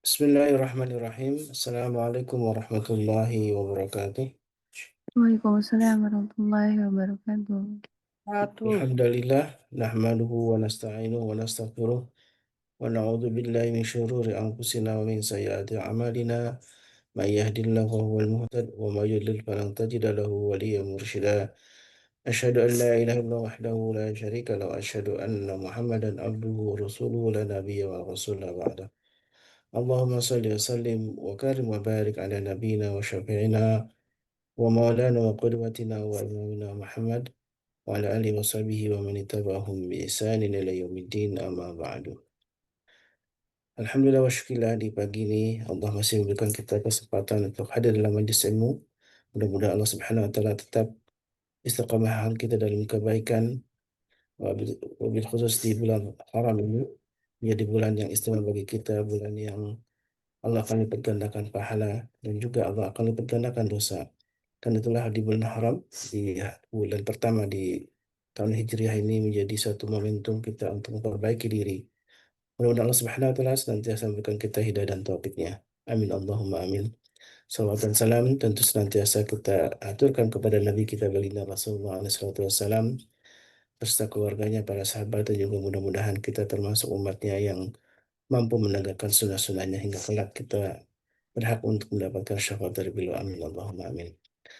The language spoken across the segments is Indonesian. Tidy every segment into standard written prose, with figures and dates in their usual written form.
Bismillahirrahmanirrahim. Assalamualaikum warahmatullahi wabarakatuh. Waalaikumsalam warahmatullahi wabarakatuh. Alhamdulillah, nahmaduhu wa nasta'inuhu wa nastaghfiruh wa na'udzu billahi min syururi anfusina wa min sayyiati a'malina. May yahdihillahu fahuwal muhtad wa may yudlil falan tajida lahu waliyyan mursyida. Asyhadu an la ilaha illallah wahdahu la syarika lahu wa asyhadu anna Muhammadan abduhu wa rasuluhu la nabiyya wa rasula ba'da. Allahumma shalli wa sallim wa karim wa barik ala nabiyyina wa syafi'ina ومولانا وقدوتنا وإمامنا محمد وعلى آله وصحبه ومن اتبعهم بإحسان إلى يوم الدين أما بعد. Alhamdulillah wa syukurillah di pagi ini Allah masih memberikan kita kesempatan untuk hadir dalam majlis ilmu. Mudah-mudahan Allah Subhanahu wa taala tetap istiqamahkan kita dalam kebaikan, wabil khusus di bulan haram ini menjadi bulan yang istimewa bagi kita, bulan yang Allah akan lipat gandakan pahala dan juga Allah akan lipat gandakan dosa. Karena itulah di bulan haram, di bulan pertama di tahun Hijriah ini menjadi suatu momentum kita untuk memperbaiki diri. Mudah-mudahan Allah Subhanahu wa taala senantiasa memberikan kita hidayah dan taufiknya. Amin Allahumma amin. Salawat dan salam tentu senantiasa kita aturkan kepada Nabi kita baginda Rasulullah SAW beserta keluarganya, para sahabat dan juga mudah-mudahan kita termasuk umatnya yang mampu menegakkan sunnah-sunnahnya hingga kelak kita berhak untuk mendapatkan syafaat dari beliau. Amin Allahumma amin.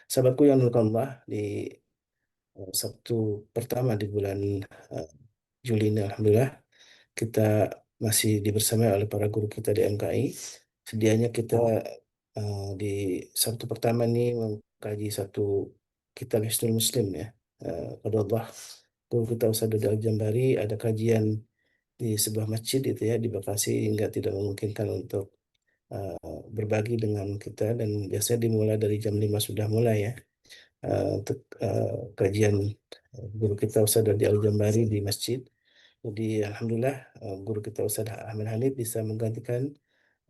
Sahabatku yang dimuliakan Allah, di Sabtu pertama di bulan eh, Juli ini, Alhamdulillah, kita masih dibersamai oleh para guru kita di MKI. Sedianya kita di Sabtu pertama ini mengkaji satu kitab Hisnul Muslim ya. Pada Allah, guru kita Ustaz Dodi Al-Jambari ada kajian di sebuah masjid itu ya di Bekasi hingga tidak memungkinkan untuk eh, berbagi dengan kita dan biasanya dimulai dari jam 5 sudah mulai ya. Untuk kajian guru kita Ustaz Dodi Al-Jambari di masjid. Jadi Alhamdulillah guru kita Ustaz Ahmad Hanif bisa menggantikan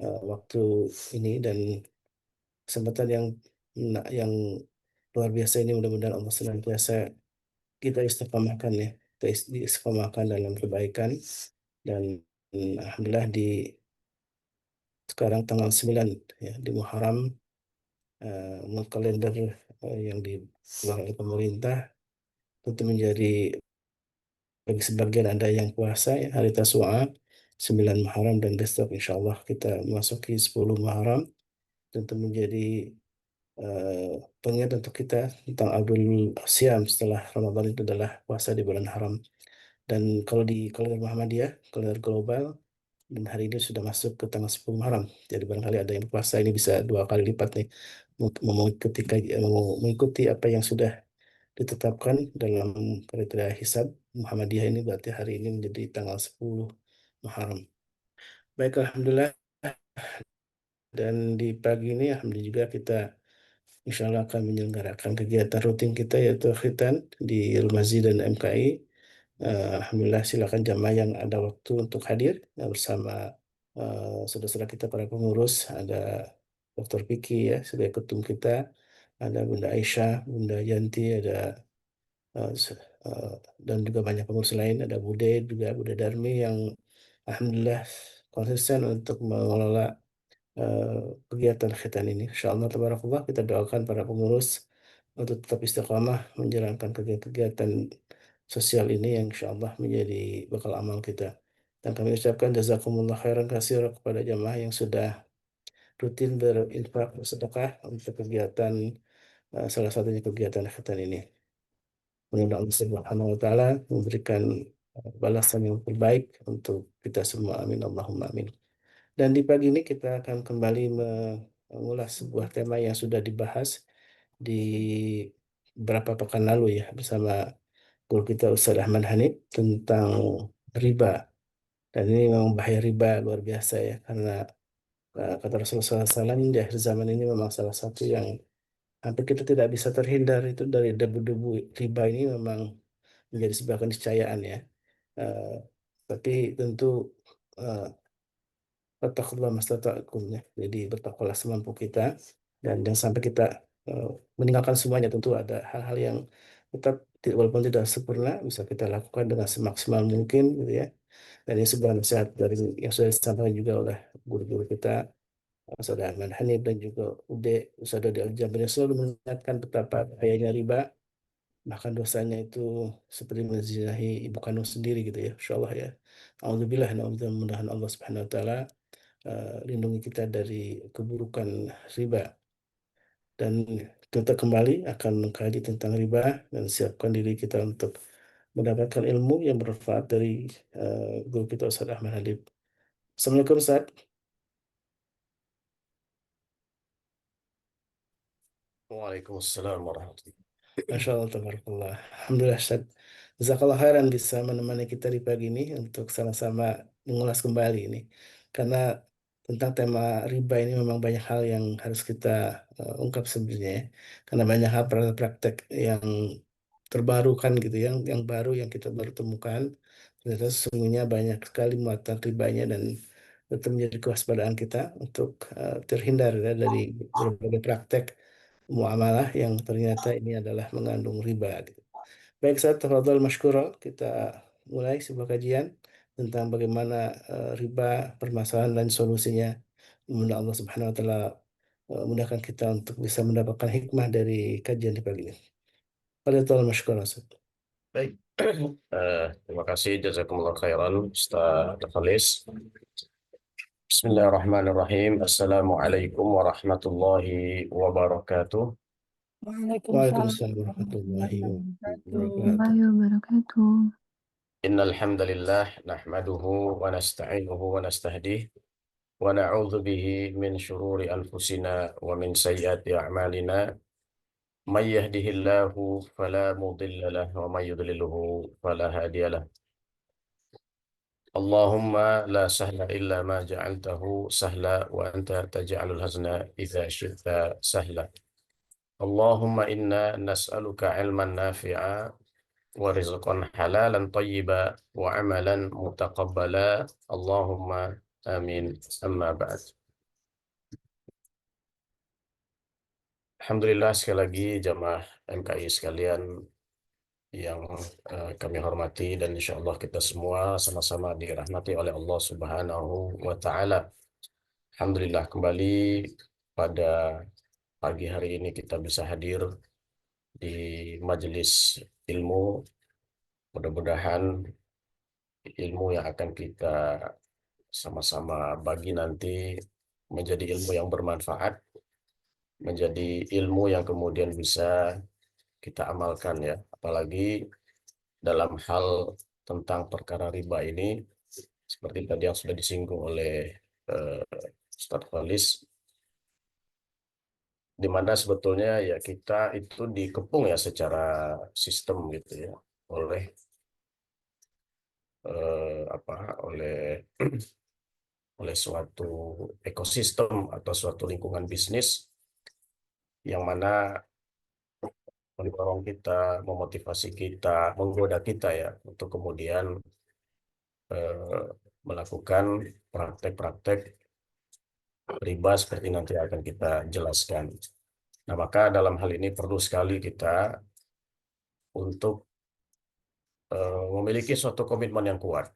waktu ini dan kesempatan yang luar biasa ini mudah-mudahan Allah senantiasa kita istiqamahkan ya. Kita istiqamahkan dalam kebaikan dan Alhamdulillah di sekarang tanggal 9 ya di Muharram menurut kalender yang dikeluarkan oleh pemerintah tentu menjadi bagi sebagian ada yang puasa ya, hari Tasu'a 9 Muharram dan besok insya Allah kita memasuki 10 Muharram tentu menjadi pengingat untuk kita tentang Abdul Siam setelah Ramadan itu adalah puasa di bulan haram. Dan kalau di kalender Muhammadiyah, kalender global, dan hari ini sudah masuk ke tanggal 10 Muharram. Jadi barangkali ada yang puasa ini bisa dua kali lipat nih mengikuti apa yang sudah ditetapkan dalam kriteria hisab Muhammadiyah ini berarti hari ini menjadi tanggal 10 Muharram. Baik, Alhamdulillah. Dan di pagi ini Alhamdulillah juga kita insya Allah akan menyelenggarakan kegiatan rutin kita yaitu khitan di Al-Masjid dan MKI. Alhamdulillah silakan jamaah yang ada waktu untuk hadir bersama saudara-saudara kita para pengurus. Ada Dr. Piki ya sebagai ketum kita, ada Bunda Aisyah, Bunda Yanti, ada eh, se- eh, dan juga banyak pengurus lain. Ada Bude juga Bude Darmi yang Alhamdulillah konsisten untuk mengelola eh, kegiatan khitan ini. Insya Allah, tabarakallah, kita doakan para pengurus untuk tetap istiqamah menjalankan kegiatan-kegiatan sosial ini yang insya Allah menjadi bekal amal kita. Dan kami ucapkan jazakumullah khairan kasir kepada jamaah yang sudah rutin berinfak bersedekah untuk kegiatan salah satunya kegiatan khitan ini. Mudah-mudahan Allah Subhanahu wa taala memberikan balasan yang terbaik untuk kita semua. Amin Allahumma amin. Dan di pagi ini kita akan kembali mengulas sebuah tema yang sudah dibahas di beberapa pekan lalu ya bersama guru kita Ustaz Ahmad Hanif tentang riba. Dan ini memang bahaya riba luar biasa ya karena kata Rasulullah SAW di akhir zaman ini memang salah satu yang hampir kita tidak bisa terhindar itu dari debu-debu riba ini memang menjadi sebuah keniscayaan ya. Eh, tapi tentu eh, Fattakullah mastata'tum ya. Jadi bertakwalah semampu kita dan jangan sampai kita eh, meninggalkan semuanya. Tentu ada hal-hal yang tetap walaupun tidak sempurna bisa kita lakukan dengan semaksimal mungkin gitu ya. Dan ini sebuah nasihat dari yang sudah disampaikan juga oleh guru-guru kita, Ustaz Ahmad Hanif dan juga Ude, Ustaz Dodi Al-Jabir, yang selalu mengingatkan betapa bahayanya riba, bahkan dosanya itu seperti menzinahi ibu kandung sendiri gitu ya. Insyaallah ya. Alhamdulillah, mudah-mudahan Allah Subhanahu wa taala lindungi kita dari keburukan riba, dan kita kembali akan mengkaji tentang riba dan siapkan diri kita untuk mendapatkan ilmu yang bermanfaat dari guru kita Ustaz Ahmad Hanif. Assalamualaikum Ustaz. Waalaikumsalam warahmatullahi. Masya Allah, tabarakallah. Alhamdulillah, Ustaz. Jazakallah khairan bisa menemani kita di pagi ini untuk sama-sama mengulas kembali ini. Karena tentang tema riba ini memang banyak hal yang harus kita ungkap sebenarnya ya. Karena banyak hal praktek yang terbarukan gitu, yang baru yang kita baru temukan. Ternyata sesungguhnya banyak sekali muatan ribanya, dan itu menjadi kewaspadaan kita untuk terhindar ya, dari berbagai praktek muamalah yang ternyata ini adalah mengandung riba gitu. Baik, Ustaz, tafadhol masykura. Kita mulai sebuah kajian tentang bagaimana riba, permasalahan dan solusinya. Semoga Allah Subhanahu wa taala mudahkan kita untuk bisa mendapatkan hikmah dari kajian di pagi ini. Tafadhol masykura, Ustaz. Baik. Terima kasih jazakumullah khairan Ustaz Khalis. Bismillahirrahmanirrahim. Assalamualaikum warahmatullahi wabarakatuh. Waalaikumsalam Waalaikumsalam warahmatullahi warahmatullahi wabarakatuh. wabarakatuh. Warahmatullahi wabarakatuh. Innal hamdalillah nahmaduhu wa nasta'inuhu wa nastahdih wa na'udzu bihi min syururi anfusina wa min sayyiati a'malina. May yahdihillahu fala mudilla lahu wa may yudlilhu fala hadiya lahu. Allahumma la sahla illa ma ja'altahu sahla wa anta taj'alul hazna idza syi'ta sahla. Allahumma inna nas'aluka ilman nafi'a wa rizqan halalan tayyiba wa amalan mutaqabbala. Allahumma amin. Amma ba'd. Alhamdulillah, sekali lagi jamaah MKI sekalian yang kami hormati, dan insya Allah kita semua sama-sama dirahmati oleh Allah Subhanahu wa Ta'ala. Alhamdulillah, kembali pada pagi hari ini kita bisa hadir di majelis ilmu. Mudah-mudahan ilmu yang akan kita sama-sama bagi nanti menjadi ilmu yang bermanfaat, menjadi ilmu yang kemudian bisa kita amalkan ya. Apalagi dalam hal tentang perkara riba ini, seperti tadi yang sudah disinggung oleh Ustadz Khalis, di mana sebetulnya ya kita itu dikepung ya secara sistem gitu ya oleh apa oleh oleh suatu ekosistem atau suatu lingkungan bisnis yang mana mendorong kita, memotivasi kita, menggoda kita ya untuk kemudian eh, melakukan praktek-praktek riba seperti nanti akan kita jelaskan. Nah, maka dalam hal ini perlu sekali kita untuk memiliki suatu komitmen yang kuat.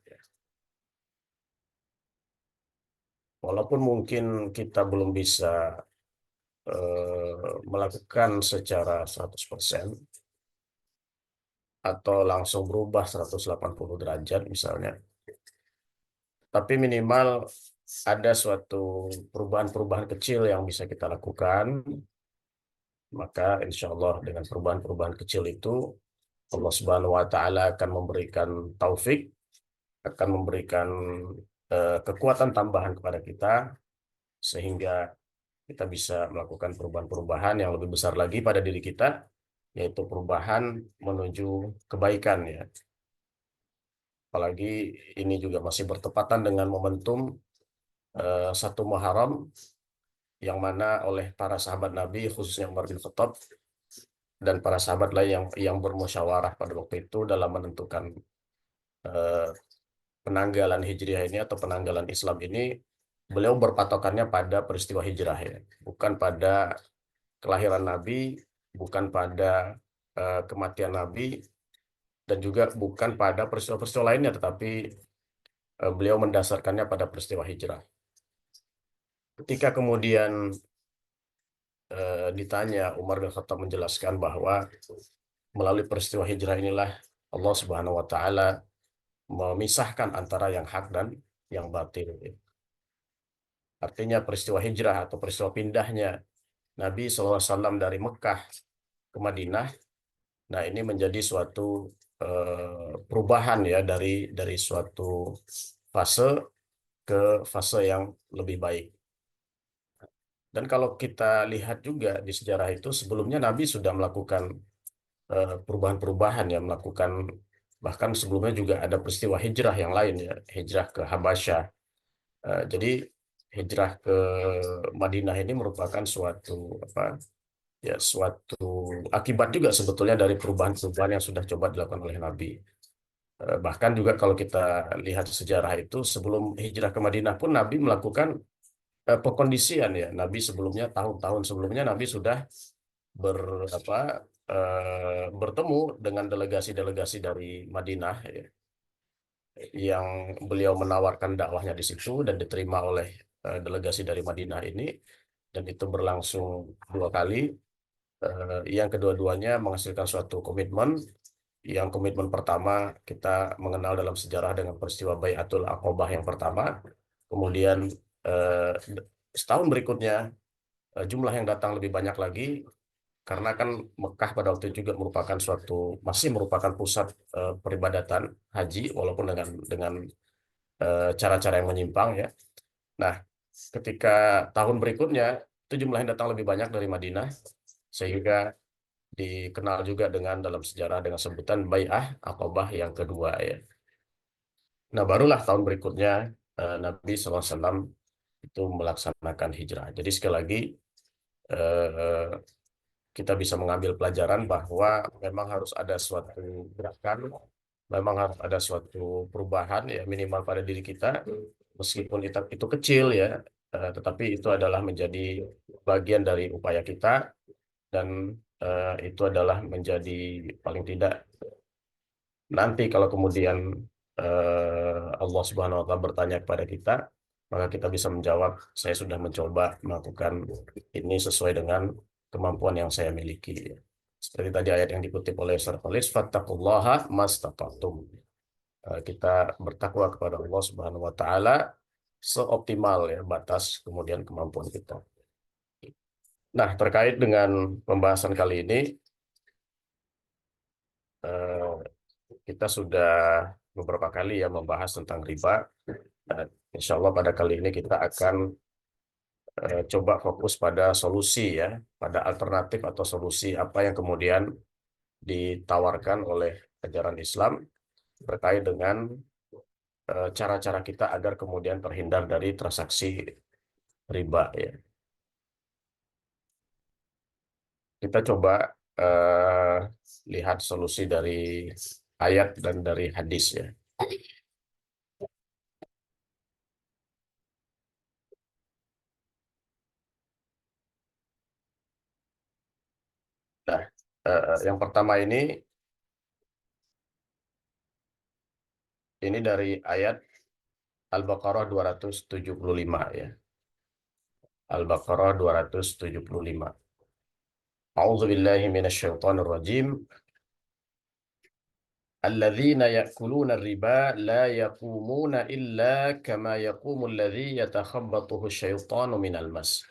Walaupun mungkin kita belum bisa melakukan secara 100% atau langsung berubah 180 derajat misalnya, tapi minimal ada suatu perubahan-perubahan kecil yang bisa kita lakukan. Maka insya Allah dengan perubahan-perubahan kecil itu Allah Subhanahu wa Ta'ala akan memberikan taufik, akan memberikan kekuatan tambahan kepada kita, sehingga kita bisa melakukan perubahan-perubahan yang lebih besar lagi pada diri kita, yaitu perubahan menuju kebaikan ya. Apalagi ini juga masih bertepatan dengan momentum 1 Muharram, yang mana oleh para sahabat Nabi, khususnya Umar bin Khattab dan para sahabat lain yang bermusyawarah pada waktu itu dalam menentukan eh, penanggalan Hijriah ini atau penanggalan Islam ini, beliau berpatokannya pada peristiwa hijrah ya, bukan pada kelahiran Nabi, bukan pada kematian Nabi, dan juga bukan pada peristiwa-peristiwa lainnya, tetapi beliau mendasarkannya pada peristiwa hijrah. Ketika kemudian ditanya, Umar bin Khattab menjelaskan bahwa melalui peristiwa hijrah inilah Allah Subhanahu wa taala memisahkan antara yang hak dan yang batil. Artinya peristiwa hijrah atau peristiwa pindahnya Nabi SAW dari Mekah ke Madinah, nah ini menjadi suatu perubahan ya dari suatu fase ke fase yang lebih baik. Dan kalau kita lihat juga di sejarah itu, sebelumnya Nabi sudah melakukan perubahan-perubahan ya, melakukan bahkan sebelumnya juga ada peristiwa hijrah yang lain ya, hijrah ke Habasyah. Jadi hijrah ke Madinah ini merupakan suatu apa ya, suatu akibat juga sebetulnya dari perubahan-perubahan yang sudah coba dilakukan oleh Nabi. Bahkan juga kalau kita lihat sejarah itu, sebelum hijrah ke Madinah pun Nabi melakukan pekondisian ya. Nabi sebelumnya, tahun-tahun sebelumnya Nabi sudah ber apa bertemu dengan delegasi-delegasi dari Madinah ya, yang beliau menawarkan dakwahnya di situ dan diterima oleh delegasi dari Madinah ini, dan itu berlangsung 2 kali. Yang kedua-duanya menghasilkan suatu komitmen. Yang komitmen pertama kita mengenal dalam sejarah dengan peristiwa Bai'atul Aqobah yang pertama. Kemudian eh, setahun berikutnya jumlah yang datang lebih banyak lagi, karena kan Mekah pada waktu itu juga masih merupakan pusat peribadatan haji, walaupun dengan cara-cara yang menyimpang ya. Nah, ketika tahun berikutnya itu jumlah yang datang lebih banyak dari Madinah, sehingga dikenal juga dengan dalam sejarah dengan sebutan Bai'ah Aqobah yang kedua ya. Nah, barulah tahun berikutnya Nabi SAW itu melaksanakan hijrah. Jadi sekali lagi eh, kita bisa mengambil pelajaran bahwa memang harus ada suatu gerakan, memang harus ada suatu perubahan ya, minimal pada diri kita, meskipun itu kecil ya, tetapi itu adalah menjadi bagian dari upaya kita, dan itu adalah menjadi paling tidak nanti kalau kemudian Allah Subhanahu wa taala bertanya kepada kita, maka kita bisa menjawab, saya sudah mencoba melakukan ini sesuai dengan kemampuan yang saya miliki. Seperti tadi ayat yang dikutip oleh Ustaz Khalis, fattaqullaha mastata'tum. Kita bertakwa kepada Allah Subhanahu wa taala seoptimal ya batas kemudian kemampuan kita. Nah, terkait dengan pembahasan kali ini, eh, kita sudah beberapa kali ya membahas tentang riba. Insya Allah pada kali ini kita akan coba fokus pada solusi ya, pada alternatif atau solusi apa yang kemudian ditawarkan oleh ajaran Islam terkait dengan cara-cara kita agar kemudian terhindar dari transaksi riba ya. Kita coba eh, lihat solusi dari ayat dan dari hadis ya. Nah, yang pertama ini dari ayat Al-Baqarah 275 ya. Al-Baqarah 275. A'udzu billahi minasyaitonir rajim. Alladzina ya'kuluna riba la yaqumuna illa kama yaqumu alladzi yatakhabbathu asyaitanu minal mas.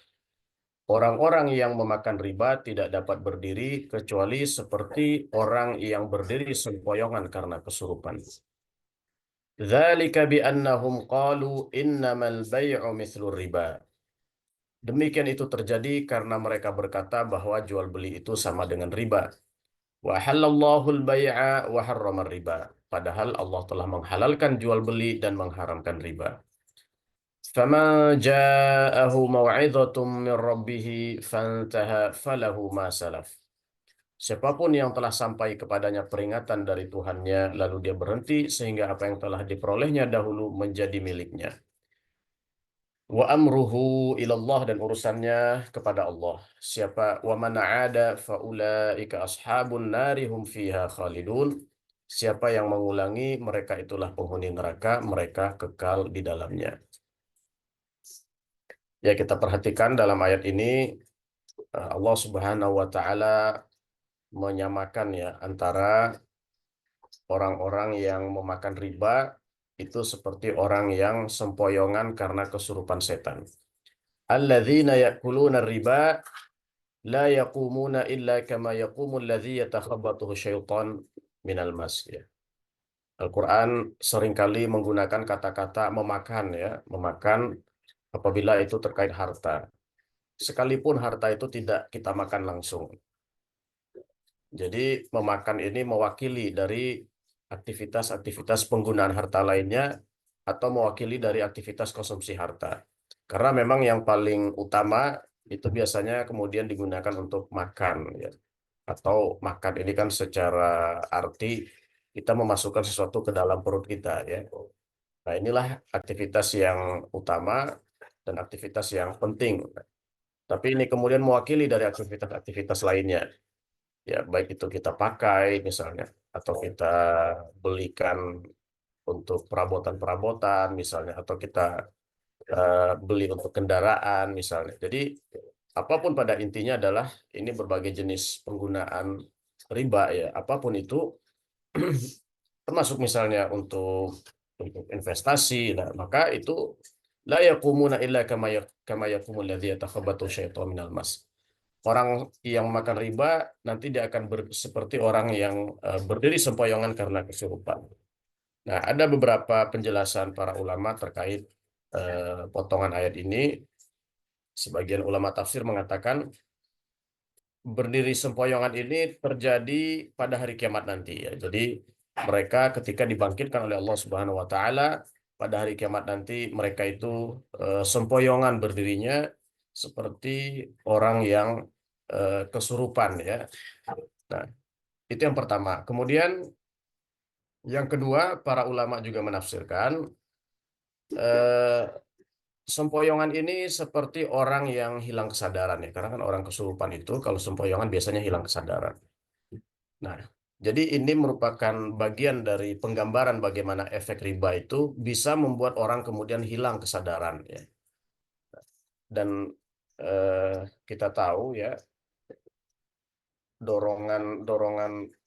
Orang-orang yang memakan riba tidak dapat berdiri kecuali seperti orang yang berdiri sempoyongan karena kesurupan. Dzalika biannahum qalu innamal bai'u mithlur riba. Demikian itu terjadi karena mereka berkata bahwa jual beli itu sama dengan riba. Wa halallahu al-bai'a wa harrama riba. Padahal Allah telah menghalalkan jual beli dan mengharamkan riba. Faman ja'ahu mau'izatun min rabbih fantaha falahu ma salaf. Siapapun yang telah sampai kepadanya peringatan dari Tuhannya lalu dia berhenti, sehingga apa yang telah diperolehnya dahulu menjadi miliknya. Wa amruhu ilallah, dan urusannya kepada Allah. Siapa wa man 'ada fa ulaika ashabun nari hum fiha khalidun. Siapa yang mengulangi, mereka itulah penghuni neraka, mereka kekal di dalamnya. Ya, kita perhatikan dalam ayat ini Allah Subhanahu wa taala menyamakan ya antara orang-orang yang memakan riba itu seperti orang yang sempoyongan karena kesurupan setan. Alladzina ya'kuluna riba la yaqumuna illa kama yaqumul ladzi yatakhabbathu syaitan minal mas. Ya. Al-Quran seringkali menggunakan kata-kata memakan ya, memakan apabila itu terkait harta. Sekalipun harta itu tidak kita makan langsung. Jadi memakan ini mewakili dari aktivitas-aktivitas penggunaan harta lainnya atau mewakili dari aktivitas konsumsi harta. Karena memang yang paling utama itu biasanya kemudian digunakan untuk makan ya. Atau makan ini kan secara arti kita memasukkan sesuatu ke dalam perut kita ya. Nah, inilah aktivitas yang utama dan aktivitas yang penting. Tapi ini kemudian mewakili dari aktivitas-aktivitas lainnya. Ya, baik itu kita pakai misalnya, atau kita belikan untuk perabotan-perabotan misalnya, atau kita beli untuk kendaraan misalnya. Jadi apapun pada intinya adalah ini berbagai jenis penggunaan riba ya, apapun itu termasuk misalnya untuk investasi, nah, maka itu la yaqumuna illa kama yaqumul ladzi yatakhabbathu syaitanu minal mas. Orang yang makan riba nanti dia akan seperti orang yang berdiri sempoyongan karena kesurupan. Nah, ada beberapa penjelasan para ulama terkait potongan ayat ini. Sebagian ulama tafsir mengatakan berdiri sempoyongan ini terjadi pada hari kiamat nanti ya. Jadi mereka ketika dibangkitkan oleh Allah Subhanahu wa taala pada hari kiamat nanti mereka itu sempoyongan berdirinya seperti orang yang kesurupan ya. Nah, itu yang pertama. Kemudian yang kedua, para ulama juga menafsirkan eh, sempoyongan ini seperti orang yang hilang kesadaran ya. Karena kan orang kesurupan itu kalau sempoyongan biasanya hilang kesadaran. Nah, jadi ini merupakan bagian dari penggambaran bagaimana efek riba itu bisa membuat orang kemudian hilang kesadaran ya. Dan eh, kita tahu ya dorongan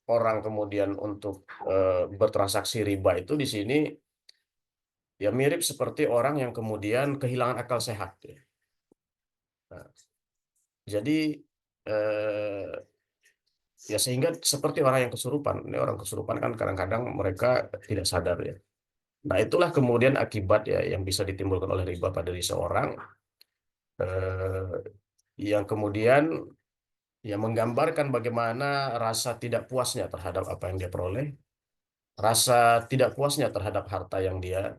orang kemudian untuk bertransaksi riba itu di sini ya mirip seperti orang yang kemudian kehilangan akal sehat ya. Nah, jadi eh, ya sehingga seperti orang yang kesurupan. Ini orang kesurupan kan kadang-kadang mereka tidak sadar ya. Nah, itulah kemudian akibat ya yang bisa ditimbulkan oleh riba pada diri seorang eh, yang kemudian ya menggambarkan bagaimana rasa tidak puasnya terhadap apa yang dia peroleh, rasa tidak puasnya terhadap harta yang dia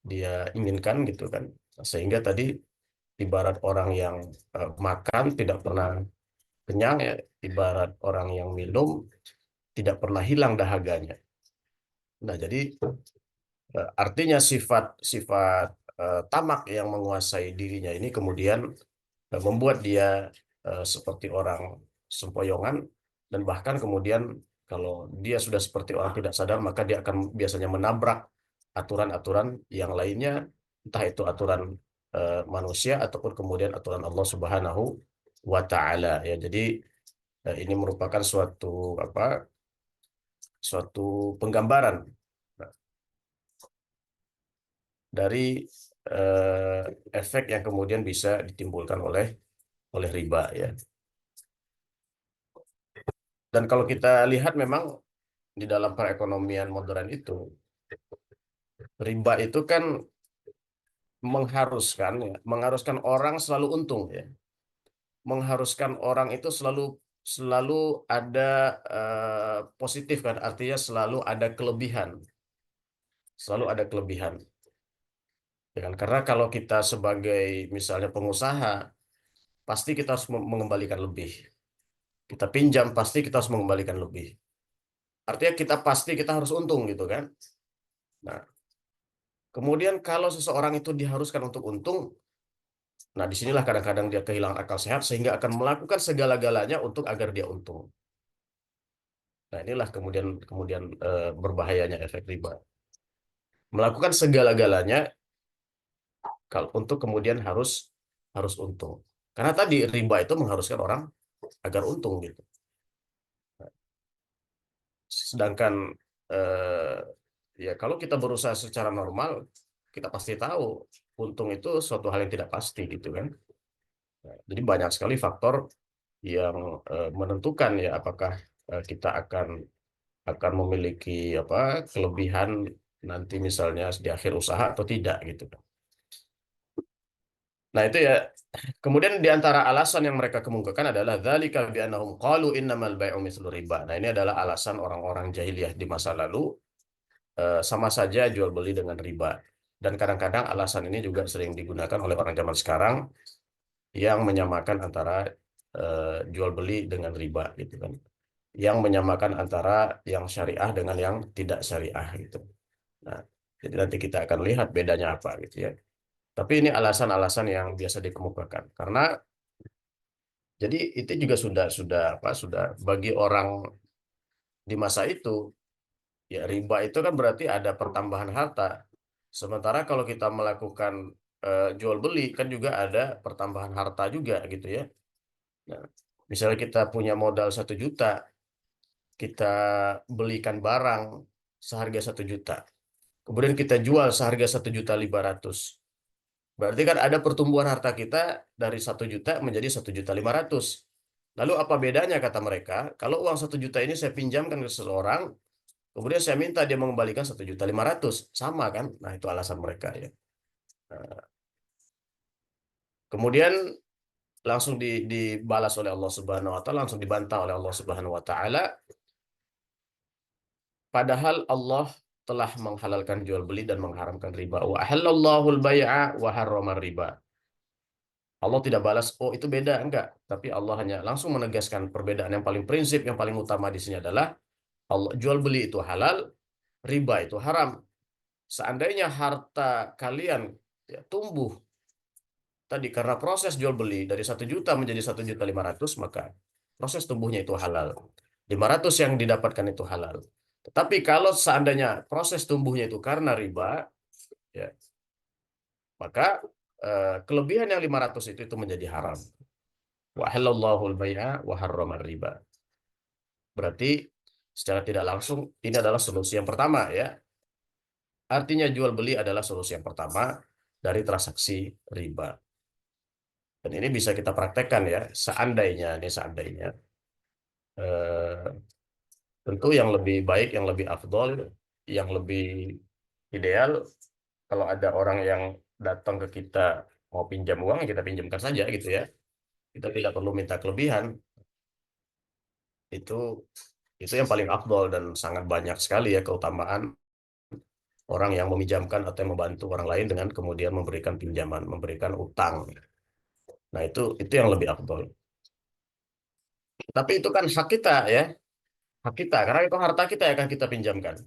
dia inginkan gitu kan. Sehingga tadi ibarat orang yang makan tidak pernah kenyang ya, ibarat orang yang minum tidak pernah hilang dahaganya. Nah, jadi artinya sifat-sifat tamak yang menguasai dirinya ini kemudian membuat dia seperti orang sempoyongan dan bahkan kemudian kalau dia sudah seperti orang tidak sadar maka dia akan biasanya menabrak aturan-aturan yang lainnya, entah itu aturan manusia ataupun kemudian aturan Allah Subhanahu wa taala ya. Jadi ini merupakan suatu penggambaran dari eh, efek yang kemudian bisa ditimbulkan oleh riba ya. Dan kalau kita lihat memang di dalam perekonomian modern itu riba itu kan mengharuskan orang selalu untung ya. Mengharuskan orang itu selalu selalu ada positif kan, artinya selalu ada kelebihan. Selalu ada kelebihan. Ya kan? Karena kalau kita sebagai misalnya pengusaha pasti kita harus mengembalikan lebih. Kita pinjam pasti kita harus mengembalikan lebih. Artinya kita harus untung gitu kan. Nah, kemudian kalau seseorang itu diharuskan untuk untung, nah disinilah kadang-kadang dia kehilangan akal sehat sehingga akan melakukan segala-galanya untuk agar dia untung. Nah, inilah kemudian kemudian berbahayanya efek riba. Melakukan segala-galanya kalau untuk kemudian harus harus untung. Karena tadi riba itu mengharuskan orang agar untung gitu. Sedangkan eh, ya kalau kita berusaha secara normal, kita pasti tahu untung itu suatu hal yang tidak pasti gitu kan. Jadi banyak sekali faktor yang menentukan ya apakah kita akan memiliki apa kelebihan nanti misalnya di akhir usaha atau tidak gitu kan. Nah, itu ya. Kemudian di antara alasan yang mereka kemukakan adalah dzalika bi annahum qalu innamal bai'u mithlu riba. Nah, ini adalah alasan orang-orang jahiliyah di masa lalu sama saja jual beli dengan riba. Dan kadang-kadang alasan ini juga sering digunakan oleh orang zaman sekarang yang menyamakan antara jual beli dengan riba gitu kan. Yang menyamakan antara yang syariah dengan yang tidak syariah gitu. Nah, jadi nanti kita akan lihat bedanya apa gitu ya. Tapi ini alasan-alasan yang biasa dikemukakan. Karena jadi itu juga sudah apa sudah bagi orang di masa itu ya riba itu kan berarti ada pertambahan harta. Sementara kalau kita melakukan jual beli kan juga ada pertambahan harta juga gitu ya. Nah, misalnya kita punya modal 1 juta, kita belikan barang seharga 1 juta, kemudian kita jual seharga 1.500.000. Berarti kan ada pertumbuhan harta kita dari 1 juta menjadi 1.500.000. Lalu apa bedanya kata mereka? Kalau uang 1 juta ini saya pinjamkan ke seseorang, kemudian saya minta dia mengembalikan 1.500.000, sama kan? Nah, itu alasan mereka ya. Nah, kemudian langsung dibalas oleh Allah Subhanahu Wa Taala, langsung dibantah oleh Allah Subhanahu Wa Taala. Padahal Allah telah menghalalkan jual beli dan mengharamkan riba. Wa ahallallahu al-bai'a wa harramar riba. Allah tidak balas, oh itu beda, enggak. Tapi Allah hanya langsung menegaskan perbedaan yang paling prinsip, yang paling utama di sini adalah Allah jual beli itu halal, riba itu haram. Seandainya harta kalian ya, tumbuh tadi karena proses jual beli dari 1 juta menjadi 1.500.000, maka proses tumbuhnya itu halal. 500 yang didapatkan itu halal. Tetapi kalau seandainya proses tumbuhnya itu karena riba, ya, maka kelebihan yang 500 itu menjadi haram. Wa halallahu al-bai'a wa harramar riba. Berarti secara tidak langsung ini adalah solusi yang pertama ya. Artinya jual beli adalah solusi yang pertama dari transaksi riba. Dan ini bisa kita praktekkan ya, seandainya eh, tentu yang lebih baik, yang lebih afdol, yang lebih ideal kalau ada orang yang datang ke kita mau pinjam uang, kita pinjamkan saja gitu ya. Kita tidak perlu minta kelebihan. Itu itu yang paling afdol dan sangat banyak sekali ya keutamaan orang yang meminjamkan atau yang membantu orang lain dengan kemudian memberikan pinjaman, memberikan utang. Nah, itu yang lebih afdol. Tapi itu kan hak kita ya, hak kita karena itu harta kita yang akan kita pinjamkan.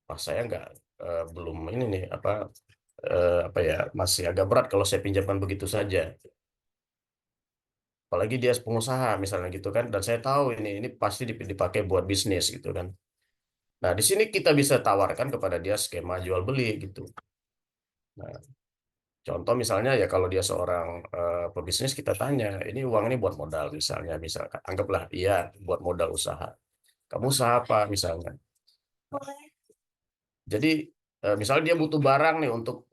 Wah, saya nggak belum ini nih apa ya masih agak berat kalau saya pinjamkan begitu saja. Apalagi dia pengusaha misalnya gitu kan, dan saya tahu ini pasti dipakai buat bisnis gitu kan. Nah, di sini kita bisa tawarkan kepada dia skema jual beli gitu. Nah, contoh misalnya ya kalau dia seorang pebisnis kita tanya, ini uang ini buat modal misalkan anggaplah iya buat modal usaha. Kamu usaha apa misalnya? Jadi misalnya dia butuh barang nih untuk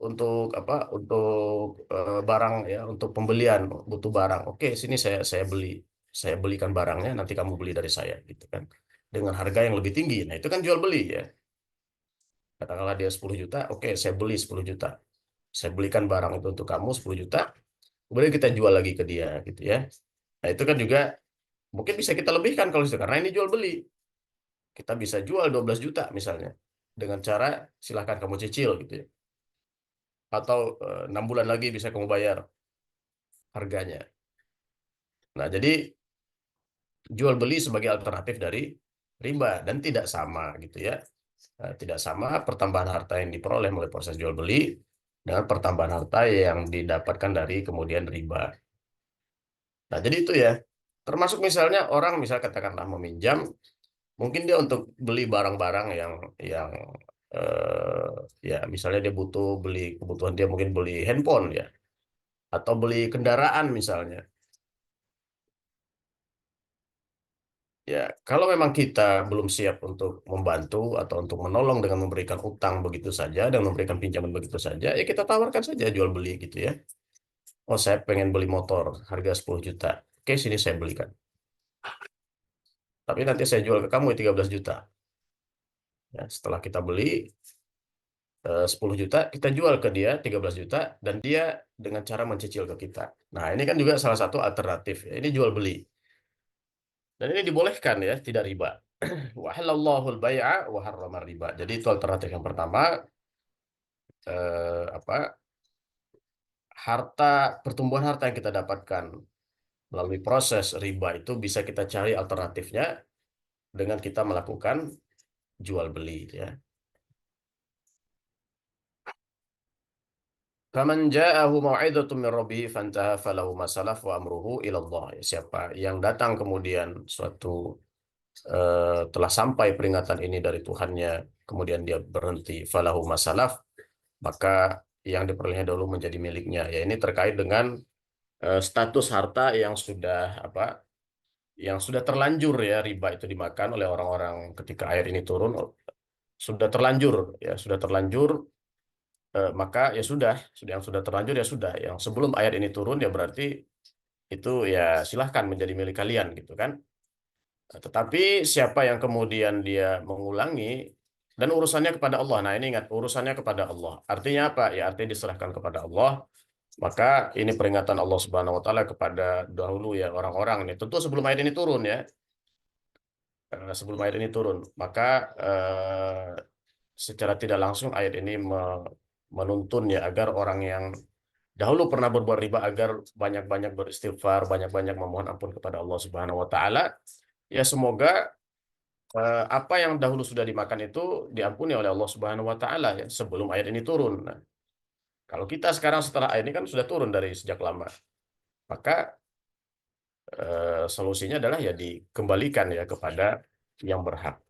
apa? Untuk barang ya, untuk pembelian butuh barang. Oke, sini saya beli. Saya belikan barangnya, nanti kamu beli dari saya gitu kan. Dengan harga yang lebih tinggi. Nah, itu kan jual beli ya. Katakanlah dia 10 juta, oke, saya beli 10 juta. Saya belikan barang itu untuk kamu 10 juta, kemudian kita jual lagi ke dia gitu ya. Nah, itu kan juga mungkin bisa kita lebihkan kalau itu karena ini jual beli. Kita bisa jual 12 juta misalnya dengan cara silahkan kamu cicil gitu ya. Atau 6 bulan lagi bisa kamu bayar harganya. Nah, jadi jual beli sebagai alternatif dari riba dan tidak sama gitu ya. Tidak sama pertambahan harta yang diperoleh melalui proses jual beli dengan pertambahan harta yang didapatkan dari kemudian riba. Nah, jadi itu ya. Termasuk misalnya orang misal katakanlah meminjam Mungkin dia untuk beli barang-barang yang eh, ya misalnya dia butuh beli kebutuhan dia mungkin beli handphone ya atau beli kendaraan misalnya. Ya, kalau memang kita belum siap untuk membantu atau untuk menolong dengan memberikan utang begitu saja dan memberikan pinjaman begitu saja, ya kita tawarkan saja jual beli gitu ya. Oh, saya pengen beli motor harga 10 juta. Oke, sini saya belikan. Tapi nanti saya jual ke kamu 13 juta. Ya, setelah kita beli 10 juta, kita jual ke dia 13 juta dan dia dengan cara mencicil ke kita. Nah, ini kan juga salah satu alternatif ya. Ini jual beli. Dan ini dibolehkan ya, tidak riba. Wa halallahu al-bai'a wa harrama riba. Jadi itu alternatif yang pertama, apa harta pertumbuhan harta yang kita dapatkan melalui proses riba itu bisa kita cari alternatifnya dengan kita melakukan jual beli ya. Faman ja'ahu mau'izatun min rabbih fantaha falahu ma salaf wa amruhu ila Allah. Ya, siapa yang datang kemudian telah sampai peringatan ini dari Tuhannya, kemudian dia berhenti falahu ma salaf, maka yang diperolehnya dulu menjadi miliknya. Ya ini terkait dengan status harta yang sudah yang sudah terlanjur ya riba itu dimakan oleh orang-orang ketika air ini turun sudah terlanjur ya sudah terlanjur maka ya sudah yang sudah terlanjur ya sudah yang sebelum air ini turun ya berarti itu ya silahkan menjadi milik kalian gitu kan. Tetapi siapa yang kemudian dia mengulangi dan urusannya kepada Allah. Nah, ini ingat urusannya kepada Allah. Artinya apa? Ya artinya diserahkan kepada Allah. Maka ini peringatan Allah Subhanahu wa taala kepada dahulu ya orang-orang ini. Tentu sebelum ayat ini turun ya. Sebelum ayat ini turun, maka secara tidak langsung ayat ini menuntun ya agar orang yang dahulu pernah berbuat riba agar banyak-banyak beristighfar, banyak-banyak memohon ampun kepada Allah Subhanahu wa taala. Ya semoga apa yang dahulu sudah dimakan itu diampuni oleh Allah Subhanahu wa taala ya sebelum ayat ini turun. Nah, kalau kita sekarang setelah ayat ini kan sudah turun dari sejak lama, maka solusinya adalah ya dikembalikan ya kepada yang berhak.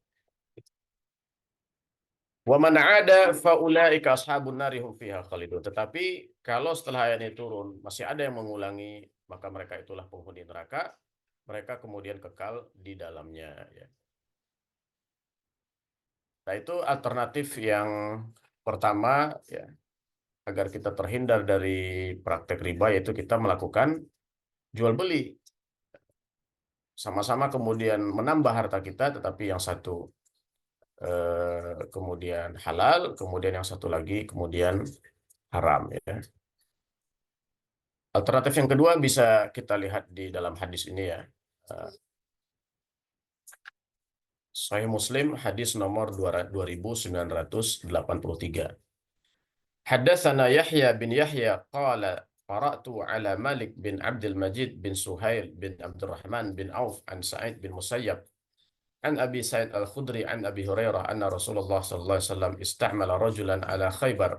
Wa man 'ada fa ulaika ashabun nari hum fiha khalidun. Tetapi kalau setelah ayat ini turun masih ada yang mengulangi, maka mereka itulah penghuni neraka, mereka kemudian kekal di dalamnya ya. Nah, itu alternatif yang pertama ya, agar kita terhindar dari praktek riba yaitu kita melakukan jual beli. Sama-sama kemudian menambah harta kita tetapi yang satu kemudian halal, kemudian yang satu lagi kemudian haram ya. Alternatif yang kedua bisa kita lihat di dalam hadis ini ya. Eh, Sahih Muslim hadis nomor 2983. Haddatsana Yahya bin Yahya qala qara'tu ala Malik bin Abdul Majid bin Suhail bin Abdurrahman bin Auf an Sa'id bin Musayyab an Abi Sa'id Al-Khudri an Abi Hurairah anna Rasulullah sallallahu alaihi wasallam istamala rajulan ala Khaybar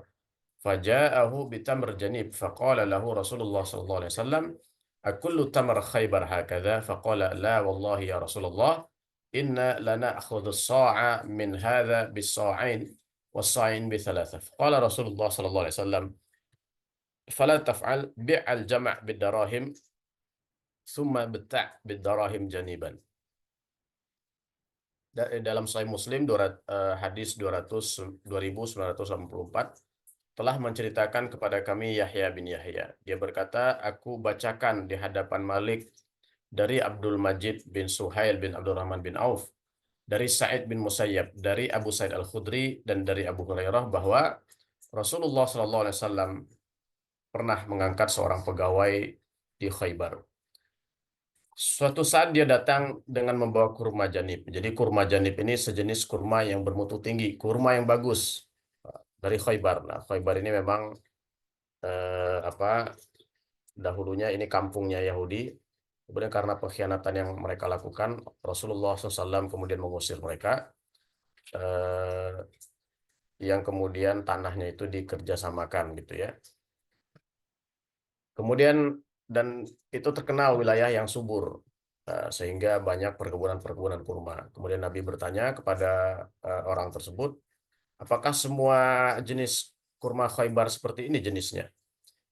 فجاءه بتمر جنيب فقال له رسول الله صلى الله عليه وسلم أكل تمر خيبر هكذا فقال لا والله يا رسول الله إنا لنأخذ الصاع من هذا بالصاعين والصاعين بثلاثة فقال رسول الله صلى الله عليه وسلم فلا تفعل بيع الجمع بالدراهم ثم بتع بالدراهم جنيبا. Dalam Sahih Muslim hadis 2984 telah menceritakan kepada kami Yahya bin Yahya. Dia berkata, aku bacakan di hadapan Malik dari Abdul Majid bin Suhail bin Abdurrahman bin Auf, dari Sa'id bin Musayyab, dari Abu Sa'id Al-Khudri, dan dari Abu Hurairah bahwa Rasulullah SAW pernah mengangkat seorang pegawai di Khaybar. Suatu saat dia datang dengan membawa kurma janib. Jadi kurma janib ini sejenis kurma yang bermutu tinggi, kurma yang bagus dari Khaybar. Nah, Khaybar ini memang dahulunya ini kampungnya Yahudi. Kemudian karena pengkhianatan yang mereka lakukan, Rasulullah SAW kemudian mengusir mereka, yang kemudian tanahnya itu dikerjasamakan gitu ya. Kemudian dan itu terkenal wilayah yang subur. Sehingga banyak perkebunan-perkebunan kurma. Kemudian Nabi bertanya kepada orang tersebut, apakah semua jenis kurma Khaybar seperti ini jenisnya?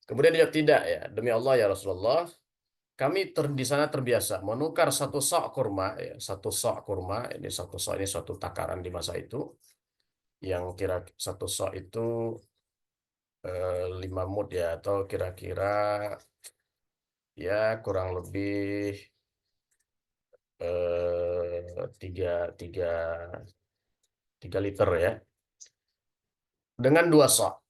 Kemudian dia tidak, ya, demi Allah ya Rasulullah, kami di sana terbiasa menukar satu sok kurma, ya, satu sok kurma, ini satu sok ini suatu takaran di masa itu, yang kira satu sok itu 5 mud ya, atau kira-kira ya kurang lebih tiga tiga 3 liter ya, dengan 2 sok,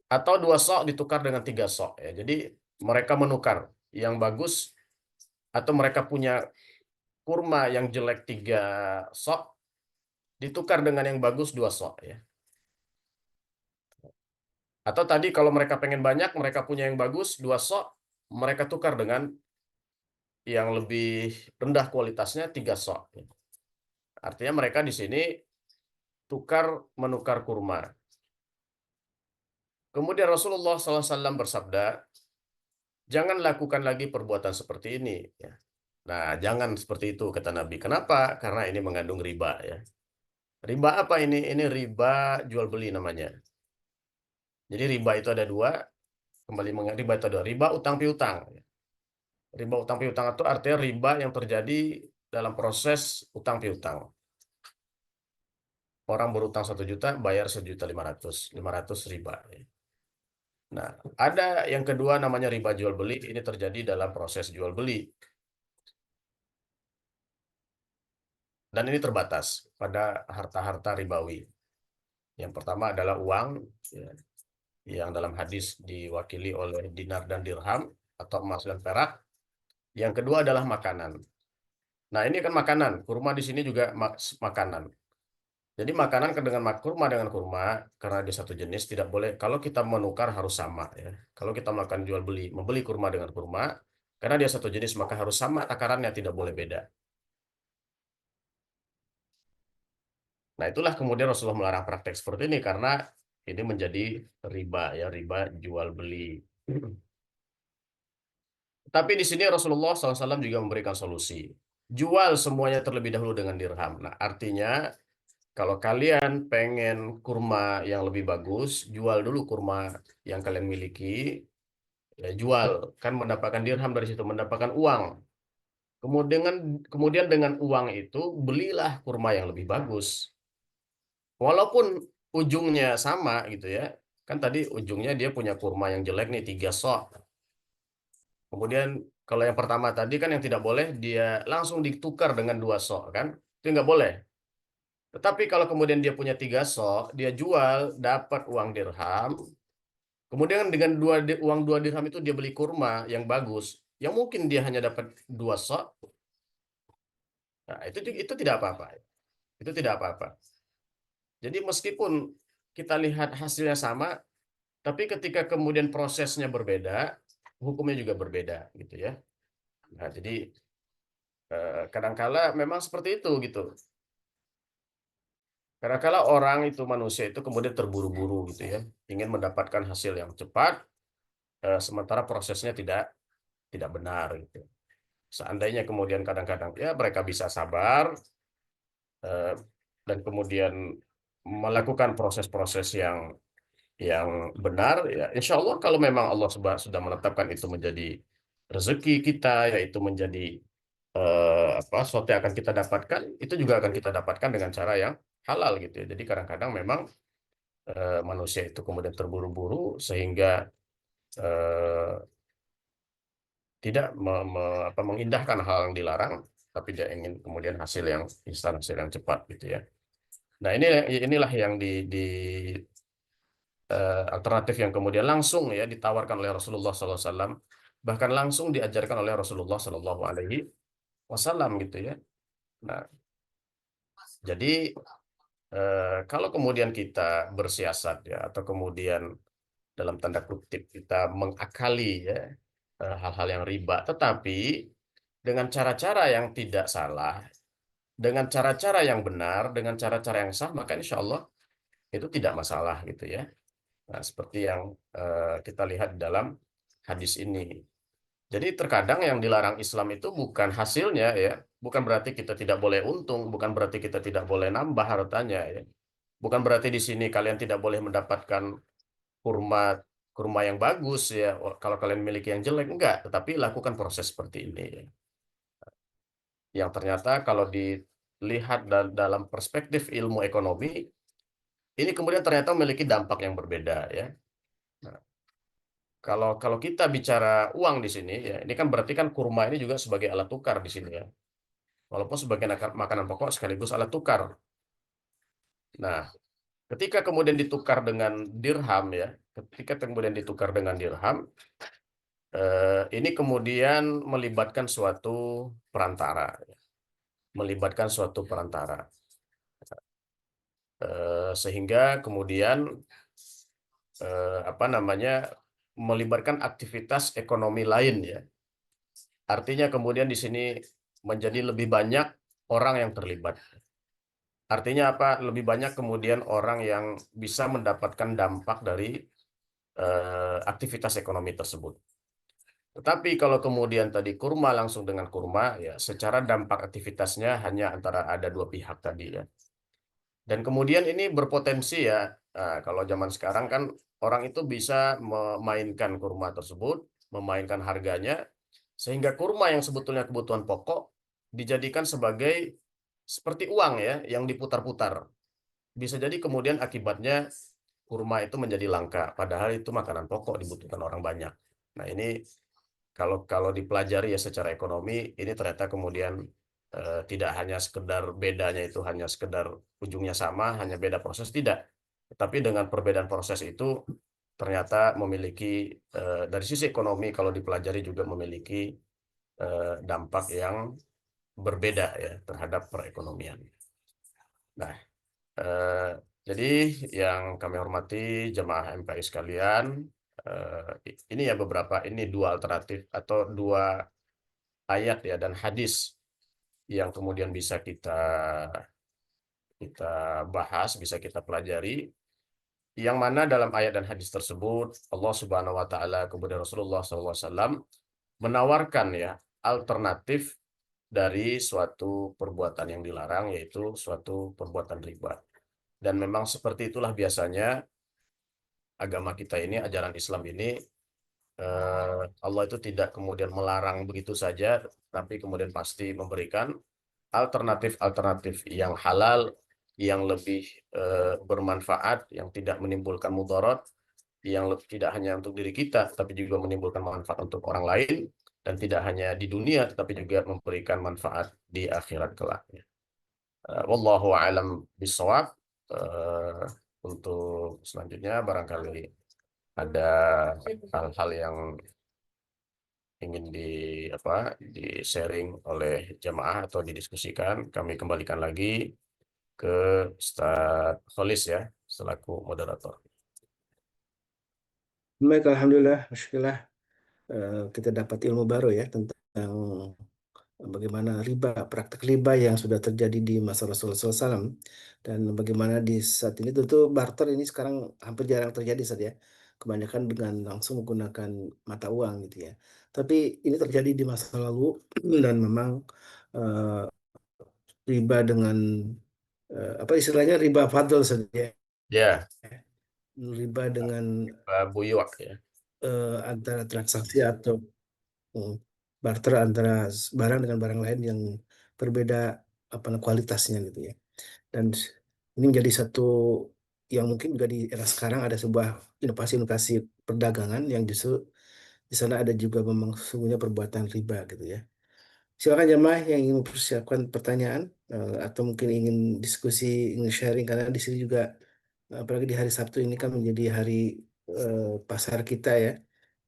atau 2 sok ditukar dengan 3 sok ya. Jadi mereka menukar yang bagus, atau mereka punya kurma yang jelek 3 sok ditukar dengan yang bagus 2 sok ya. Atau tadi kalau mereka pengen banyak, mereka punya yang bagus 2 sok, mereka tukar dengan yang lebih rendah kualitasnya 3 sok. Artinya mereka di sini menukar kurma. Kemudian Rasulullah SAW bersabda, jangan lakukan lagi perbuatan seperti ini. Ya. Nah, jangan seperti itu kata Nabi. Kenapa? Karena ini mengandung riba ya. Riba apa ini? Ini riba jual beli namanya. Jadi riba itu ada dua. Kembali riba itu ada riba utang piutang. Riba utang piutang itu artinya riba yang terjadi dalam proses utang piutang. Orang berutang 1 juta, bayar 1.500.000, 500 riba. Nah, ada yang kedua namanya riba jual beli. Ini terjadi dalam proses jual beli. Dan ini terbatas pada harta-harta ribawi. Yang pertama adalah uang, ya, yang dalam hadis diwakili oleh dinar dan dirham atau emas dan perak. Yang kedua adalah makanan. Nah, ini kan makanan. Kurma di sini juga makanan. Jadi makanan dengan kurma dengan kurma, karena dia satu jenis, tidak boleh. Kalau kita menukar harus sama ya. Kalau kita melakukan jual beli, membeli kurma dengan kurma, karena dia satu jenis maka harus sama takarannya, tidak boleh beda. Nah, itulah kemudian Rasulullah melarang praktek seperti ini karena ini menjadi riba ya, riba jual beli. Tapi di sini Rasulullah SAW juga memberikan solusi. Jual semuanya terlebih dahulu dengan dirham. Nah, artinya kalau kalian pengen kurma yang lebih bagus, jual dulu kurma yang kalian miliki, ya jual, kan mendapatkan dirham dari situ, mendapatkan uang. Kemudian dengan uang itu belilah kurma yang lebih bagus. Walaupun ujungnya sama gitu ya. Kan tadi ujungnya dia punya kurma yang jelek nih 3 sok. Kemudian kalau yang pertama tadi kan yang tidak boleh dia langsung ditukar dengan 2 sok kan. Itu nggak boleh. Tetapi kalau kemudian dia punya 3 sok, dia jual dapat uang dirham. Kemudian dengan uang 2 dirham itu dia beli kurma yang bagus. Yang mungkin dia hanya dapat 2 sok. Nah, itu tidak apa-apa. Itu tidak apa-apa. Jadi meskipun kita lihat hasilnya sama, tapi ketika kemudian prosesnya berbeda, hukumnya juga berbeda gitu ya. Nah, jadi kadangkala memang seperti itu gitu. Kadangkala orang itu manusia itu kemudian terburu-buru gitu ya, ingin mendapatkan hasil yang cepat, sementara prosesnya tidak benar gitu. Seandainya kemudian kadang-kadang ya mereka bisa sabar eh, dan kemudian melakukan proses-proses yang benar, ya insya Allah kalau memang Allah sudah menetapkan itu menjadi rezeki kita, yaitu menjadi sesuatu yang akan kita dapatkan, itu juga akan kita dapatkan dengan cara yang halal gitu ya. Jadi kadang-kadang memang manusia itu kemudian terburu-buru sehingga eh, tidak mengindahkan hal yang dilarang, tapi dia ingin kemudian hasil yang instan, hasil yang cepat gitu ya. Nah, inilah yang alternatif yang kemudian langsung ya ditawarkan oleh Rasulullah SAW, bahkan langsung diajarkan oleh Rasulullah SAW gitu ya. Nah, jadi kalau kemudian kita bersiasat ya, atau kemudian dalam tanda kutip kita mengakali ya hal-hal yang riba, tetapi dengan cara-cara yang tidak salah, dengan cara-cara yang benar, dengan cara-cara yang sah, maka insya Allah itu tidak masalah gitu ya. Nah, seperti yang kita lihat dalam hadis ini. Jadi terkadang yang dilarang Islam itu bukan hasilnya ya, bukan berarti kita tidak boleh untung, bukan berarti kita tidak boleh nambah hartanya ya. Bukan berarti di sini kalian tidak boleh mendapatkan kurma kurma yang bagus ya. Kalau kalian miliki yang jelek enggak, tetapi lakukan proses seperti ini ya. Yang ternyata kalau dilihat dalam perspektif ilmu ekonomi, ini kemudian ternyata memiliki dampak yang berbeda ya. Nah, kalau kalau kita bicara uang di sini ya, ini kan berarti kan kurma ini juga sebagai alat tukar di sini ya. Walaupun sebagai makanan pokok sekaligus alat tukar. Nah, ketika kemudian ditukar dengan dirham ya, ketika kemudian ditukar dengan dirham, ini kemudian melibatkan suatu perantara, melibatkan suatu perantara. Sehingga kemudian apa namanya melibatkan aktivitas ekonomi lain ya. Artinya kemudian di sini menjadi lebih banyak orang yang terlibat. Artinya apa? Lebih banyak kemudian orang yang bisa mendapatkan dampak dari aktivitas ekonomi tersebut. Tetapi kalau kemudian tadi kurma langsung dengan kurma, ya secara dampak aktivitasnya hanya antara ada dua pihak tadi ya. Dan kemudian ini berpotensi ya, kalau zaman sekarang kan orang itu bisa memainkan kurma tersebut, memainkan harganya, sehingga kurma yang sebetulnya kebutuhan pokok dijadikan sebagai seperti uang ya, yang diputar-putar. Bisa jadi kemudian akibatnya kurma itu menjadi langka, padahal itu makanan pokok dibutuhkan orang banyak. Nah ini kalau dipelajari ya secara ekonomi, ini ternyata kemudian tidak hanya sekedar bedanya itu hanya sekedar ujungnya sama, hanya beda proses, tidak. Tetapi dengan perbedaan proses itu ternyata memiliki dari sisi ekonomi kalau dipelajari juga memiliki dampak yang berbeda ya terhadap perekonomian. Nah, eh, jadi yang kami hormati jemaah MKI sekalian, ini ya beberapa ini dua alternatif atau dua ayat ya dan hadis yang kemudian bisa kita kita bahas, bisa kita pelajari. Yang mana dalam ayat dan hadis tersebut Allah Subhanahu wa taala kepada Rasulullah SAW menawarkan ya alternatif dari suatu perbuatan yang dilarang yaitu suatu perbuatan riba. Dan memang seperti itulah biasanya agama kita ini, ajaran Islam ini Allah itu tidak kemudian melarang begitu saja, tapi kemudian pasti memberikan alternatif-alternatif yang halal, yang lebih bermanfaat, yang tidak menimbulkan mudarat, yang tidak hanya untuk diri kita, tapi juga menimbulkan manfaat untuk orang lain, dan tidak hanya di dunia, tetapi juga memberikan manfaat di akhirat kelak. Wallahu a'lam bishawab. Untuk selanjutnya barangkali ada hal-hal yang ingin di sharing oleh jamaah atau didiskusikan, kami kembalikan lagi ke Ustaz Kholis ya, selaku moderator. Baik, alhamdulillah, masyaAllah, kita dapat ilmu baru ya tentang bagaimana riba, praktek riba yang sudah terjadi di masa Rasulullah SAW, dan bagaimana di saat ini tentu barter ini sekarang hampir jarang terjadi saat ya, kebanyakan dengan langsung menggunakan mata uang gitu ya. Tapi ini terjadi di masa lalu dan memang eh, riba dengan apa istilahnya riba fadl saja, Ya, riba dengan Pak Buyuak ya. antara transaksi atau Hmm. barter antara barang dengan barang lain yang berbeda apa kualitasnya gitu ya. Dan ini menjadi satu yang mungkin juga di era sekarang ada sebuah inovasi-inovasi perdagangan yang justru di sana ada juga memang sesungguhnya perbuatan riba gitu ya. Silakan jemaah yang ingin mempersiapkan pertanyaan atau mungkin ingin diskusi, ingin sharing karena di sini juga apalagi di hari Sabtu ini kan menjadi hari pasar kita ya.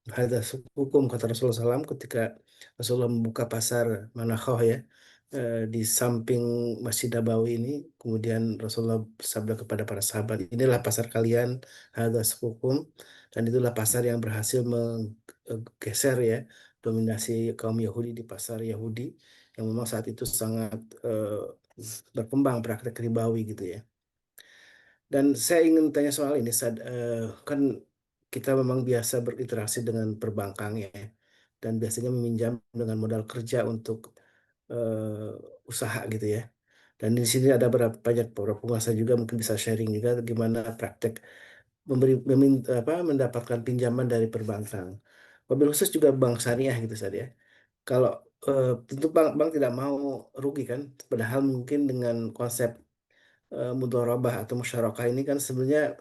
Ada hukum kata Rasulullah SAW ketika Rasulullah membuka pasar Manakhoh ya di samping Masjid Nabawi ini, kemudian Rasulullah bersabda kepada para sahabat, inilah pasar kalian, hadza hukum, dan itulah pasar yang berhasil menggeser ya dominasi kaum Yahudi di pasar Yahudi yang memang saat itu sangat berkembang praktek ribawi gitu ya. Dan saya ingin tanya soal ini, kan kita memang biasa berinteraksi dengan perbankan ya. dan biasanya meminjam dengan modal kerja untuk usaha gitu ya. Dan di sini ada beberapa pengusaha juga mungkin bisa sharing juga gimana praktek mendapatkan pinjaman dari perbankan. Wabil khusus juga bank syariah gitu saja. Kalau tentu bank tidak mau rugi kan, padahal mungkin dengan konsep mudharabah atau musyarakah ini kan sebenarnya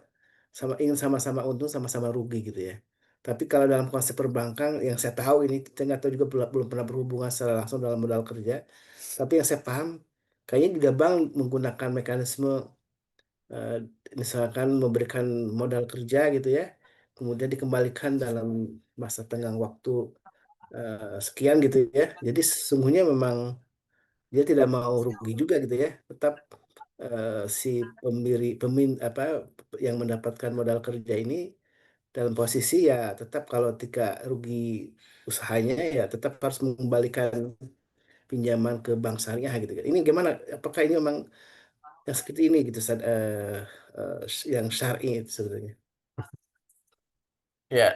ingin sama-sama untung sama-sama rugi gitu ya. Tapi kalau dalam konsep perbankan yang saya tahu ini saya nggak tahu juga belum pernah berhubungan secara langsung dalam modal kerja. Tapi yang saya paham kayaknya juga bank menggunakan mekanisme eh, misalkan memberikan modal kerja gitu ya, kemudian dikembalikan dalam masa tenggang waktu sekian gitu ya. Jadi sesungguhnya memang dia tidak mau rugi juga gitu ya, tetap si apa yang mendapatkan modal kerja ini dalam posisi ya tetap kalau ketika rugi usahanya ya tetap harus mengembalikan pinjaman ke bank syariah gitu kan. Ini gimana? Apakah ini memang yang seperti ini gitu eh, yang syar'i itu sebenarnya? Ya,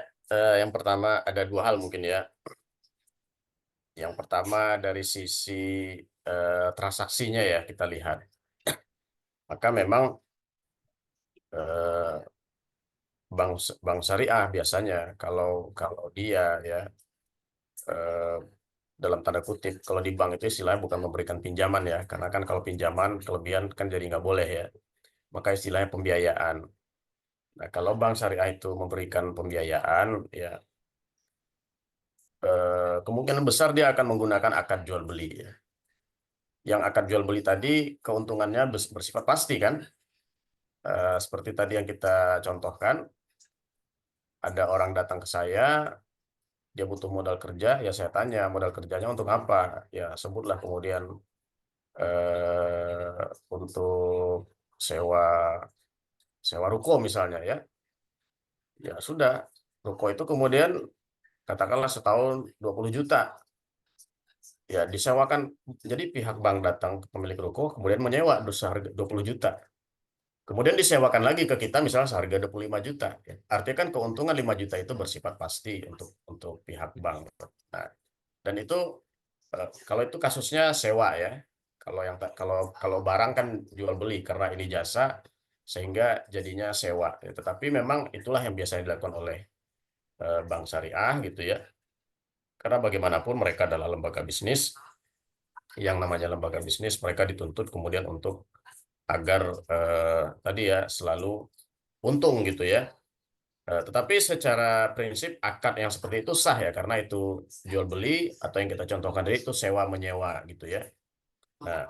yang pertama ada dua hal mungkin ya. Yang pertama dari sisi transaksinya ya kita lihat. Maka memang eh, bank bank syariah biasanya kalau kalau dia ya eh, dalam tanda kutip kalau di bank itu istilahnya bukan memberikan pinjaman ya, karena kan kalau pinjaman kelebihan kan jadi nggak boleh ya. Maka istilahnya pembiayaan. Nah, kalau bank syariah itu memberikan pembiayaan ya kemungkinan besar dia akan menggunakan akad jual beli ya. Yang akad jual beli tadi keuntungannya bersifat pasti kan. Seperti tadi yang kita contohkan, ada orang datang ke saya, dia butuh modal kerja, ya saya tanya modal kerjanya untuk apa? Ya sebutlah kemudian untuk sewa sewa ruko misalnya ya. Ya sudah, ruko itu kemudian katakanlah setahun 20 juta. Ya disewakan, jadi pihak bank datang ke pemilik ruko, kemudian menyewa seharga 20 juta. Kemudian disewakan lagi ke kita misalnya seharga 25 juta. Ya. Artinya kan keuntungan 5 juta itu bersifat pasti untuk pihak bank. Nah, dan itu kalau itu kasusnya sewa ya. Kalau barang kan jual beli karena ini jasa sehingga jadinya sewa. Ya, tetapi memang itulah yang biasanya dilakukan oleh bank syariah gitu ya. Karena bagaimanapun mereka adalah lembaga bisnis, yang namanya lembaga bisnis mereka dituntut kemudian untuk agar tadi ya selalu untung gitu ya. Tetapi secara prinsip akad yang seperti itu sah ya karena itu jual beli atau yang kita contohkan tadi itu sewa menyewa gitu ya. Nah,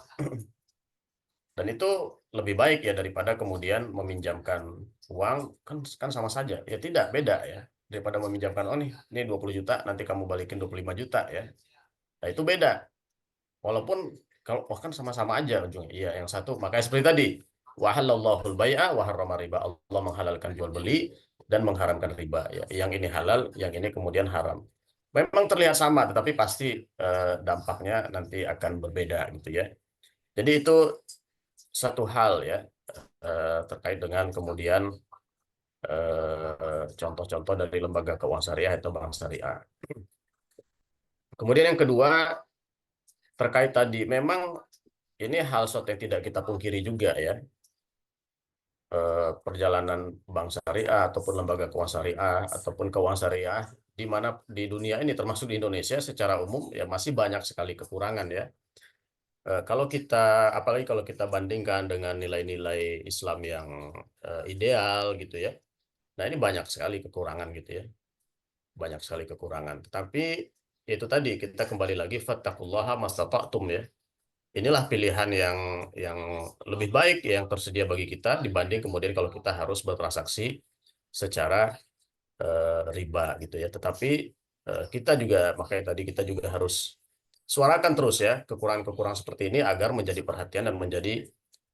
dan itu lebih baik ya daripada kemudian meminjamkan uang kan kan sama saja. Ya tidak beda ya. Daripada meminjamkan oh nih ini 20 juta nanti kamu balikin 25 juta ya. Nah, itu beda. Walaupun kalau oh kan sama-sama aja ujungnya. Iya, yang satu makanya seperti tadi, wa halallahul bai'a wa harrama riba. Allah menghalalkan jual beli dan mengharamkan riba ya. Yang ini halal, yang ini kemudian haram. Memang terlihat sama, tetapi pasti dampaknya nanti akan berbeda gitu ya. Jadi itu satu hal ya terkait dengan kemudian contoh-contoh dari lembaga keuangan syariah atau bank syariah. Kemudian yang kedua terkait tadi, memang ini hal suatu yang tidak kita pungkiri juga ya. Perjalanan bank syariah ataupun lembaga keuangan syariah ataupun keuangan syariah di mana di dunia ini termasuk di Indonesia secara umum ya masih banyak sekali kekurangan ya. Kalau kita apalagi kalau kita bandingkan dengan nilai-nilai Islam yang ideal gitu ya. Nah, ini banyak sekali kekurangan gitu ya. Banyak sekali kekurangan. Tetapi itu tadi kita kembali lagi fattaqullaha mastata'tum ya. Inilah pilihan yang lebih baik yang tersedia bagi kita dibanding kemudian kalau kita harus bertransaksi secara riba gitu ya. Tetapi kita juga makanya tadi kita juga harus suarakan terus ya kekurangan-kekurangan seperti ini agar menjadi perhatian dan menjadi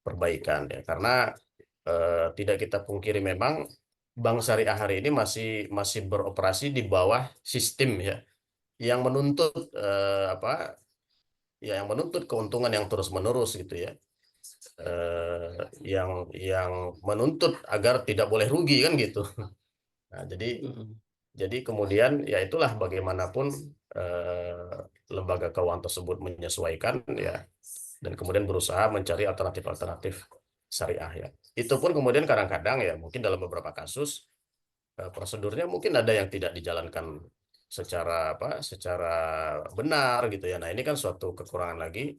perbaikan ya. Karena tidak kita pungkiri memang bank syariah hari ini masih masih beroperasi di bawah sistem ya yang menuntut apa ya yang menuntut keuntungan yang terus-menerus gitu ya. Yang menuntut agar tidak boleh rugi kan gitu. Nah, jadi kemudian ya itulah bagaimanapun eh, lembaga keuangan tersebut menyesuaikan ya, dan kemudian berusaha mencari alternatif-alternatif syariah ya. Itu pun kemudian kadang-kadang ya mungkin dalam beberapa kasus prosedurnya mungkin ada yang tidak dijalankan secara secara benar gitu ya. Nah, ini kan suatu kekurangan lagi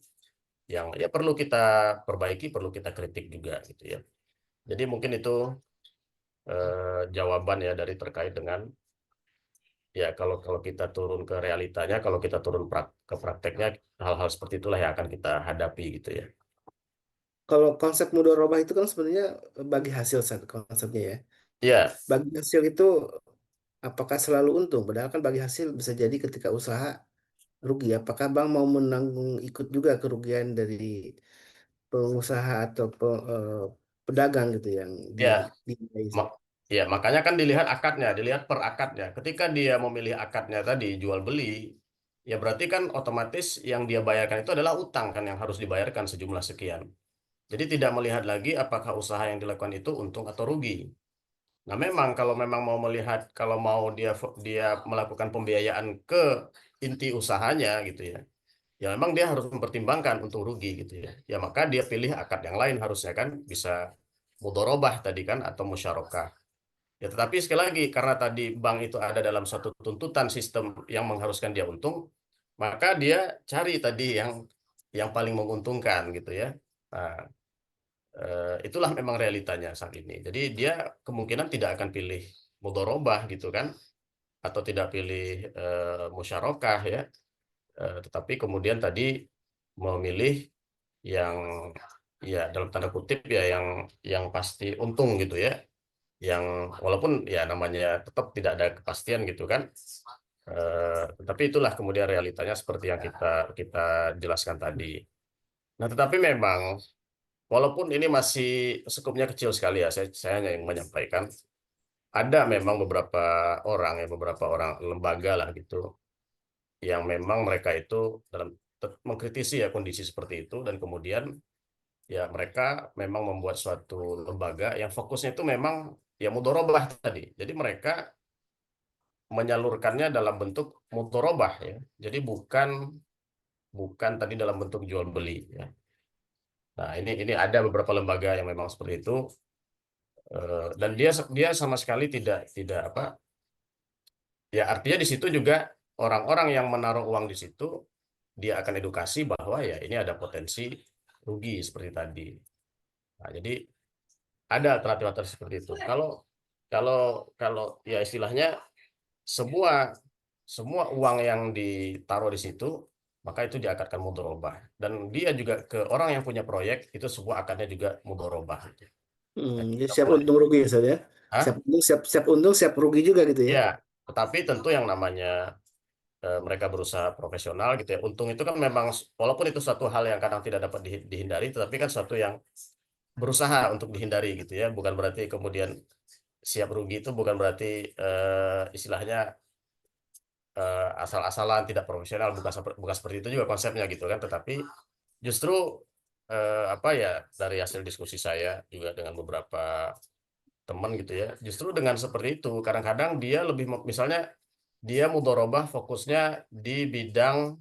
yang ya perlu kita perbaiki, perlu kita kritik juga gitu ya. Jadi mungkin itu jawaban ya dari terkait dengan ya kalau kalau kita turun ke realitanya, kalau kita turun ke prakteknya, hal-hal seperti itulah yang akan kita hadapi gitu ya. Kalau konsep mudharabah itu kan sebenarnya bagi hasil konsepnya ya. Ya, Bagi hasil itu apakah selalu untung? Padahal kan bagi hasil bisa jadi ketika usaha rugi. Apakah Bang mau menanggung ikut juga kerugian dari pengusaha atau pedagang gitu yang ya, di mak ya makanya kan dilihat akadnya, dilihat per akadnya. Ketika dia memilih akadnya tadi jual beli, ya berarti kan otomatis yang dia bayarkan itu adalah utang kan yang harus dibayarkan sejumlah sekian. Jadi tidak melihat lagi apakah usaha yang dilakukan itu untung atau rugi. Nah, memang kalau memang mau melihat, kalau mau dia melakukan pembiayaan ke inti usahanya gitu ya, ya memang dia harus mempertimbangkan untung rugi gitu ya. Ya maka dia pilih akad yang lain harusnya kan bisa mudorobah tadi kan atau musyarakah. Ya tetapi sekali lagi karena tadi bank itu ada dalam satu tuntutan sistem yang mengharuskan dia untung, maka dia cari tadi yang paling menguntungkan gitu ya. Nah, itulah memang realitanya saat ini. Jadi dia kemungkinan tidak akan pilih mudorobah gitu kan, atau tidak pilih musyarakah ya. Tetapi kemudian tadi memilih yang ya dalam tanda kutip ya yang pasti untung gitu ya. Yang walaupun ya namanya tetap tidak ada kepastian gitu kan. Tetapi itulah kemudian realitanya seperti yang kita kita jelaskan tadi. Nah, tetapi memang walaupun ini masih skupnya kecil sekali ya, saya hanya yang menyampaikan. Ada memang beberapa orang ya, beberapa orang lembaga lah gitu, yang memang mereka itu dalam mengkritisi ya kondisi seperti itu, dan kemudian ya mereka memang membuat suatu lembaga yang fokusnya itu memang ya mudorobah tadi. Jadi mereka menyalurkannya dalam bentuk mudorobah ya. Jadi bukan bukan tadi dalam bentuk jual beli ya. Nah, ini ada beberapa lembaga yang memang seperti itu. Dan dia dia sama sekali tidak apa ya, artinya di situ juga orang-orang yang menaruh uang di situ dia akan edukasi bahwa ya ini ada potensi rugi seperti tadi. Nah, jadi ada alternatif-alternatif seperti itu. Kalau kalau kalau ya istilahnya semua semua uang yang ditaruh di situ maka itu diakadkan mudharabah, dan dia juga ke orang yang punya proyek itu semua akadnya juga mudharabah. Nah, Jadi kita siap mulai. untung rugi misalnya. Siap Hah? untung siap untung siap rugi juga gitu ya. Ya, tetapi tentu yang namanya mereka berusaha profesional gitu ya. Untung itu kan memang walaupun itu suatu hal yang kadang tidak dapat dihindari, tetapi kan suatu yang berusaha untuk dihindari gitu ya. Bukan berarti kemudian siap rugi itu bukan berarti istilahnya asal-asalan tidak profesional, bukan seperti itu juga konsepnya gitu kan. Tetapi justru apa ya, dari hasil diskusi saya juga dengan beberapa teman gitu ya, justru dengan seperti itu kadang-kadang dia lebih misalnya dia mudorobah fokusnya di bidang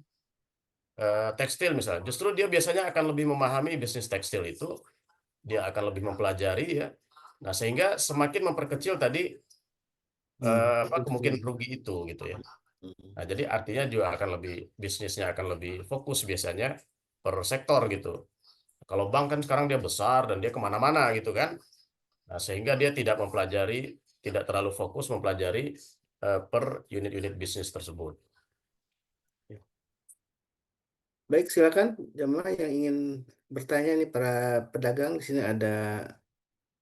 tekstil misalnya, justru dia biasanya akan lebih memahami bisnis tekstil itu, dia akan lebih mempelajari ya. Nah, sehingga semakin memperkecil tadi apa Betul, kemungkinan betul. rugi itu gitu ya. Hmm. Nah, jadi artinya juga akan lebih bisnisnya akan lebih fokus biasanya per sektor gitu. Kalau bank kan sekarang dia besar dan dia kemana-mana gitu kan. Nah, sehingga dia tidak mempelajari, tidak terlalu fokus mempelajari per unit-unit bisnis tersebut. Baik, silakan jamaah yang ingin bertanya nih para pedagang di sini ada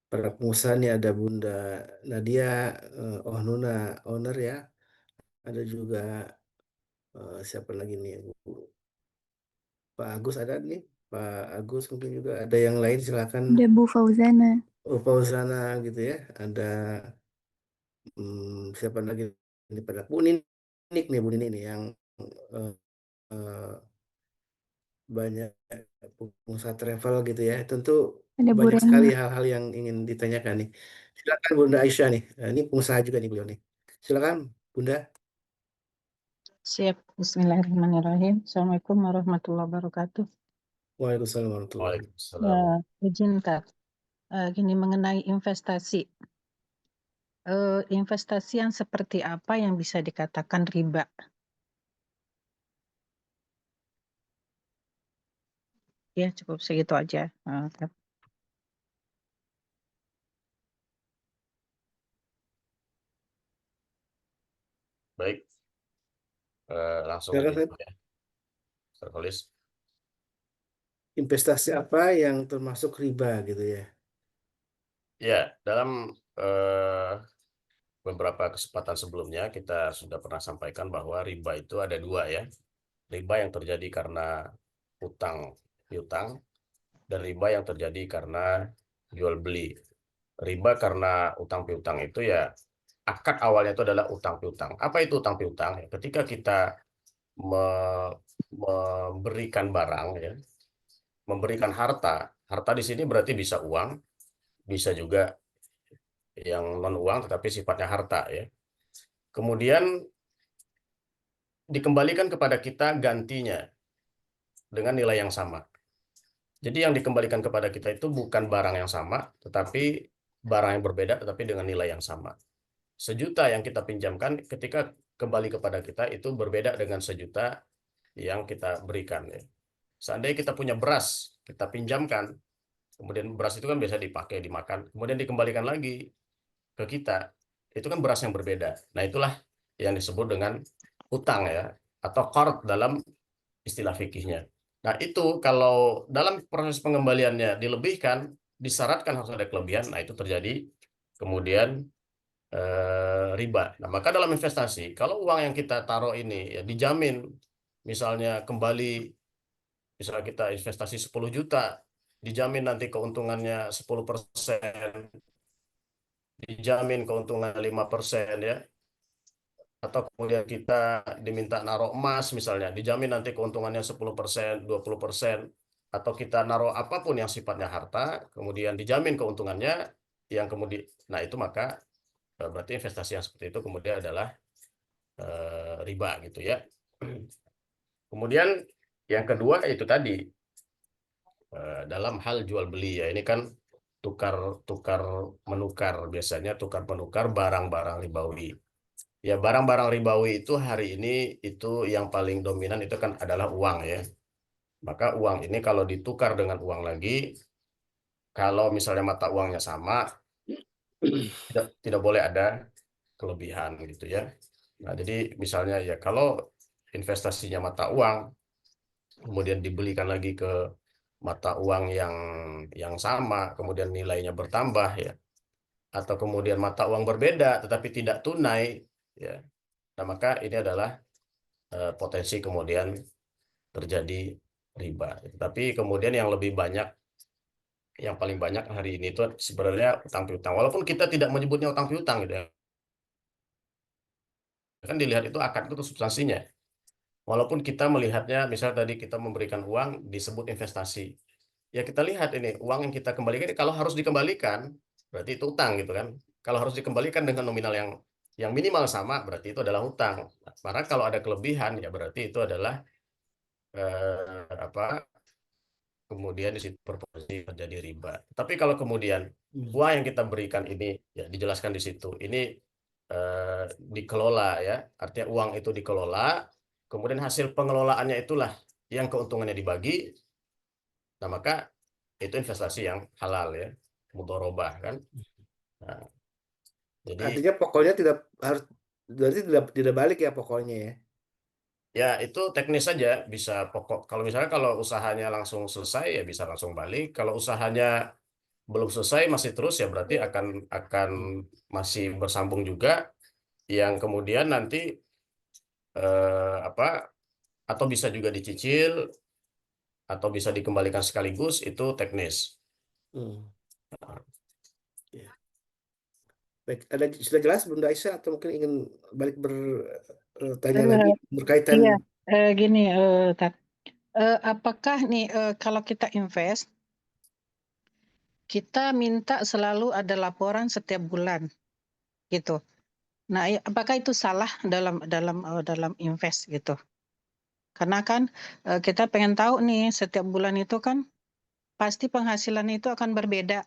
para pengusaha nih ada Bunda Nadia, Oh Nuna owner ya. Ada juga siapa lagi nih Bu? Pak Agus ada nih. Pak Agus mungkin juga ada yang lain silakan. Ada Bu Fauzana. Oh, Fauzana gitu ya. Ada siapa lagi ini pada Bu Ninik nih Bu Ninik nih yang eh, eh, banyak pengusaha travel gitu ya. Tentu Ada Bu banyak sekali Retno. hal-hal yang ingin ditanyakan nih. Silakan Bunda Aisyah nih. Ini pengusaha juga nih beliau nih. Silakan Bunda. Siap. Bismillahirrahmanirrahim. Assalamualaikum warahmatullahi wabarakatuh. Waalaikumsalam warahmatullahi. Waalaikumsalam. Izin Kak, gini mengenai investasi. Investasi yang seperti apa yang bisa dikatakan riba? Ya, cukup segitu aja. Kak. Baik, langsung Silakan, ini Feb. ya, tertulis. Investasi apa yang termasuk riba gitu ya? Ya, dalam beberapa kesempatan sebelumnya kita sudah pernah sampaikan bahwa riba itu ada dua ya. Riba yang terjadi karena utang piutang dan riba yang terjadi karena jual beli. Riba karena utang piutang itu ya akad awalnya itu adalah utang piutang. Apa itu utang piutang? Ya, ketika kita memberikan barang ya, memberikan harta. Harta di sini berarti bisa uang, bisa juga yang non uang tetapi sifatnya harta ya. Kemudian dikembalikan kepada kita gantinya dengan nilai yang sama. Jadi yang dikembalikan kepada kita itu bukan barang yang sama, tetapi barang yang berbeda tetapi dengan nilai yang sama. 1 juta yang kita pinjamkan ketika kembali kepada kita itu berbeda dengan 1 juta yang kita berikan ya. Seandainya kita punya beras, kita pinjamkan, kemudian beras itu kan biasa dipakai, dimakan, kemudian dikembalikan lagi ke kita, itu kan beras yang berbeda. Nah, itulah yang disebut dengan utang ya, atau qard dalam istilah fikihnya. Nah, itu kalau dalam proses pengembaliannya dilebihkan, disyaratkan harus ada kelebihan, nah itu terjadi kemudian riba. Nah, maka dalam investasi, kalau uang yang kita taruh ini ya dijamin, misalnya kembali, misalnya kita investasi 10 juta, dijamin nanti keuntungannya 10%, dijamin keuntungan 5% ya, atau kemudian kita diminta naruh emas misalnya, dijamin nanti keuntungannya 10%, 20%, atau kita naruh apapun yang sifatnya harta, kemudian dijamin keuntungannya yang kemudian, nah itu maka berarti investasi yang seperti itu kemudian adalah riba gitu ya. Kemudian yang kedua itu tadi dalam hal jual beli ya, ini kan tukar menukar, biasanya tukar menukar barang-barang ribawi. Ya, barang-barang ribawi itu hari ini itu yang paling dominan itu kan adalah uang ya. Maka uang ini kalau ditukar dengan uang lagi, kalau misalnya mata uangnya sama, tidak boleh ada kelebihan gitu ya. Nah, jadi misalnya ya kalau investasinya mata uang, kemudian dibelikan lagi ke mata uang yang sama, kemudian nilainya bertambah ya, atau kemudian mata uang berbeda tetapi tidak tunai ya. Nah, maka ini adalah potensi kemudian terjadi riba. Tapi kemudian yang lebih banyak, yang paling banyak hari ini itu sebenarnya utang piutang. Walaupun kita tidak menyebutnya utang piutang gitu ya. Kan dilihat itu akad itu substansinya. Walaupun kita melihatnya, misal tadi kita memberikan uang disebut investasi. Ya kita lihat ini, uang yang kita kembalikan, kalau harus dikembalikan, berarti itu utang gitu kan. Kalau harus dikembalikan dengan nominal yang minimal sama, berarti itu adalah utang. Karena kalau ada kelebihan, ya berarti itu adalah apa? Kemudian di situ berpotensi terjadi riba. Tapi kalau kemudian uang yang kita berikan ini, ya dijelaskan di situ, ini dikelola ya, artinya uang itu dikelola, kemudian hasil pengelolaannya itulah yang keuntungannya dibagi, nah maka itu investasi yang halal ya, mudharabah kan. Nah, jadi Artinya pokoknya tidak harus, berarti tidak balik ya pokoknya ya. ya itu teknis saja, bisa pokok. Kalau misalnya kalau usahanya langsung selesai ya bisa langsung balik. Kalau usahanya belum selesai masih terus ya berarti akan masih bersambung juga, yang kemudian nanti apa, atau bisa juga dicicil atau bisa dikembalikan sekaligus, itu teknis. Hmm. Ya. Baik, sudah jelas Bunda Aisyah atau mungkin ingin balik bertanya lagi berkaitan? Iya, gini, Kak. Apakah nih kalau kita invest, kita minta selalu ada laporan setiap bulan, gitu? Nah, apakah itu salah dalam invest gitu? Karena kan kita pengen tahu nih setiap bulan itu kan pasti penghasilan itu akan berbeda,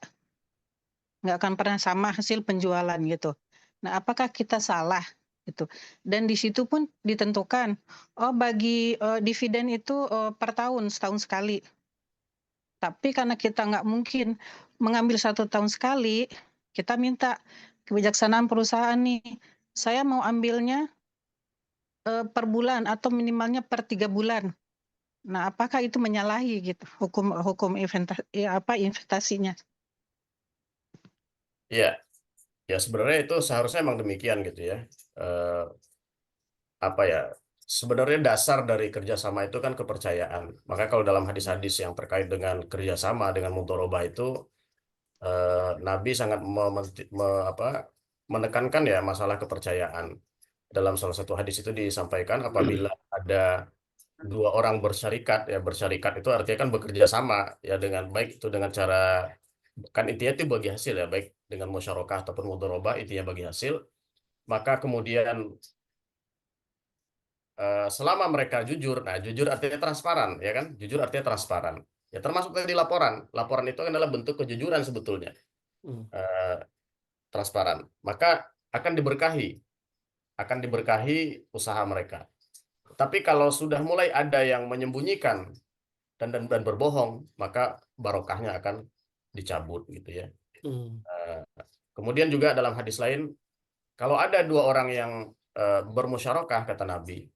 nggak akan pernah sama hasil penjualan gitu. Nah, apakah kita salah gitu? Dan di situ pun ditentukan, oh bagi dividen itu per tahun setahun sekali. Tapi karena kita nggak mungkin mengambil 1 tahun sekali, kita minta kebijaksanaan perusahaan nih, saya mau ambilnya per bulan atau minimalnya per 3 bulan. Nah, apakah itu menyalahi gitu hukum hukum investasinya? Ya, ya sebenarnya itu seharusnya emang demikian gitu ya. Eh, apa ya? Sebenarnya dasar dari kerjasama itu kan kepercayaan. Maka kalau dalam hadis-hadis yang terkait dengan kerjasama dengan mudharabah itu Nabi sangat menekankan ya masalah kepercayaan. Dalam salah satu hadis itu disampaikan apabila ada dua orang bersyarikat, ya bersyarikat itu artinya kan bekerja sama ya dengan baik itu dengan cara kan intinya itu bagi hasil ya baik dengan musyarakah ataupun mudharabah intinya bagi hasil. Maka kemudian selama mereka jujur, nah jujur artinya transparan ya kan, jujur artinya transparan. Ya termasuk tadi laporan. Laporan itu adalah bentuk kejujuran sebetulnya. Eh, Transparan. Maka akan diberkahi, usaha mereka. Tapi kalau sudah mulai ada yang menyembunyikan dan berbohong, maka barokahnya akan dicabut gitu ya. Eh, Kemudian juga dalam hadis lain, kalau ada dua orang yang bermusyarakah kata Nabi,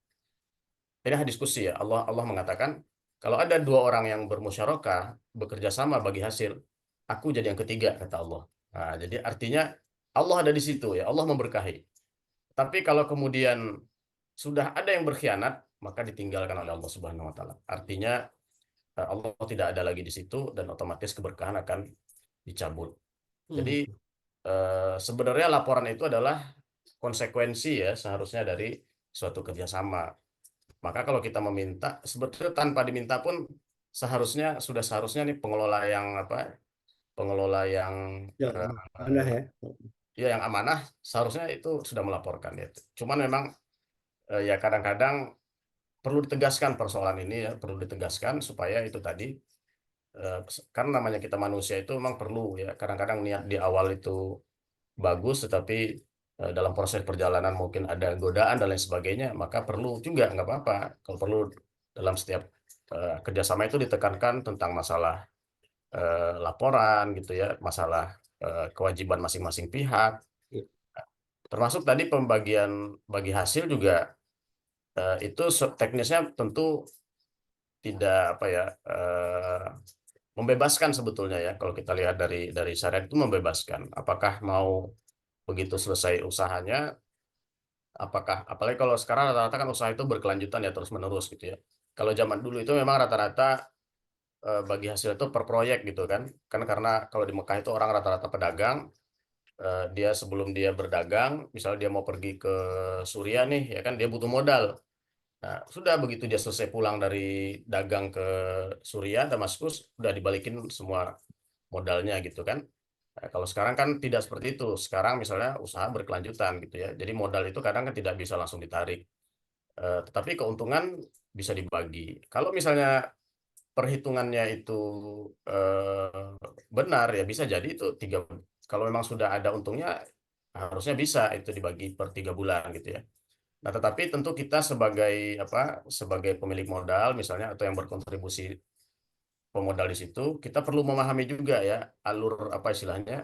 ini hadis qudsi ya. Allah mengatakan, kalau ada dua orang yang bermusyarakah bekerja sama bagi hasil, aku jadi yang ketiga kata Allah. Nah, jadi artinya Allah ada di situ ya. Allah memberkahi. Tapi kalau kemudian sudah ada yang berkhianat, maka ditinggalkan oleh Allah Subhanahu wa taala. Artinya Allah tidak ada lagi di situ dan otomatis keberkahan akan dicabut. Jadi sebenarnya laporan itu adalah konsekuensi ya seharusnya dari suatu kerjasama. Maka kalau kita meminta, sebetulnya tanpa diminta pun seharusnya nih pengelola yang Ya, eh, mana ya? ya yang amanah seharusnya itu sudah melaporkan ya. Cuman memang ya kadang-kadang perlu ditegaskan persoalan ini ya, perlu ditegaskan supaya itu tadi eh, karena namanya kita manusia itu memang perlu ya kadang-kadang niat di awal itu bagus tetapi dalam proses perjalanan mungkin ada godaan dan lain sebagainya maka perlu juga nggak apa-apa kalau perlu dalam setiap kerjasama itu ditekankan tentang masalah laporan gitu ya masalah kewajiban masing-masing pihak Ya. termasuk tadi pembagian bagi hasil juga itu teknisnya tentu tidak apa ya membebaskan sebetulnya ya kalau kita lihat dari syariat itu membebaskan apakah mau begitu selesai usahanya apakah apalagi kalau sekarang rata-rata kan usaha itu berkelanjutan ya terus menerus gitu ya kalau zaman dulu itu memang rata-rata bagi hasil itu per proyek gitu kan karena kalau di Mekah itu orang rata-rata pedagang dia sebelum dia berdagang misalnya dia mau pergi ke Suriah nih ya kan dia butuh modal. Nah, sudah begitu dia selesai pulang dari dagang ke Suriah, Damaskus, udah dibalikin semua modalnya gitu kan. Nah, kalau sekarang kan tidak seperti itu. Sekarang misalnya usaha berkelanjutan gitu ya. Jadi modal itu kadang kan tidak bisa langsung ditarik. Tetapi keuntungan bisa dibagi. Kalau misalnya perhitungannya itu benar ya bisa jadi itu kalau memang sudah ada untungnya harusnya bisa itu dibagi per 3 bulan gitu ya. Nah, tetapi tentu kita sebagai pemilik modal misalnya atau yang berkontribusi pemodal di situ, kita perlu memahami juga ya alur apa istilahnya,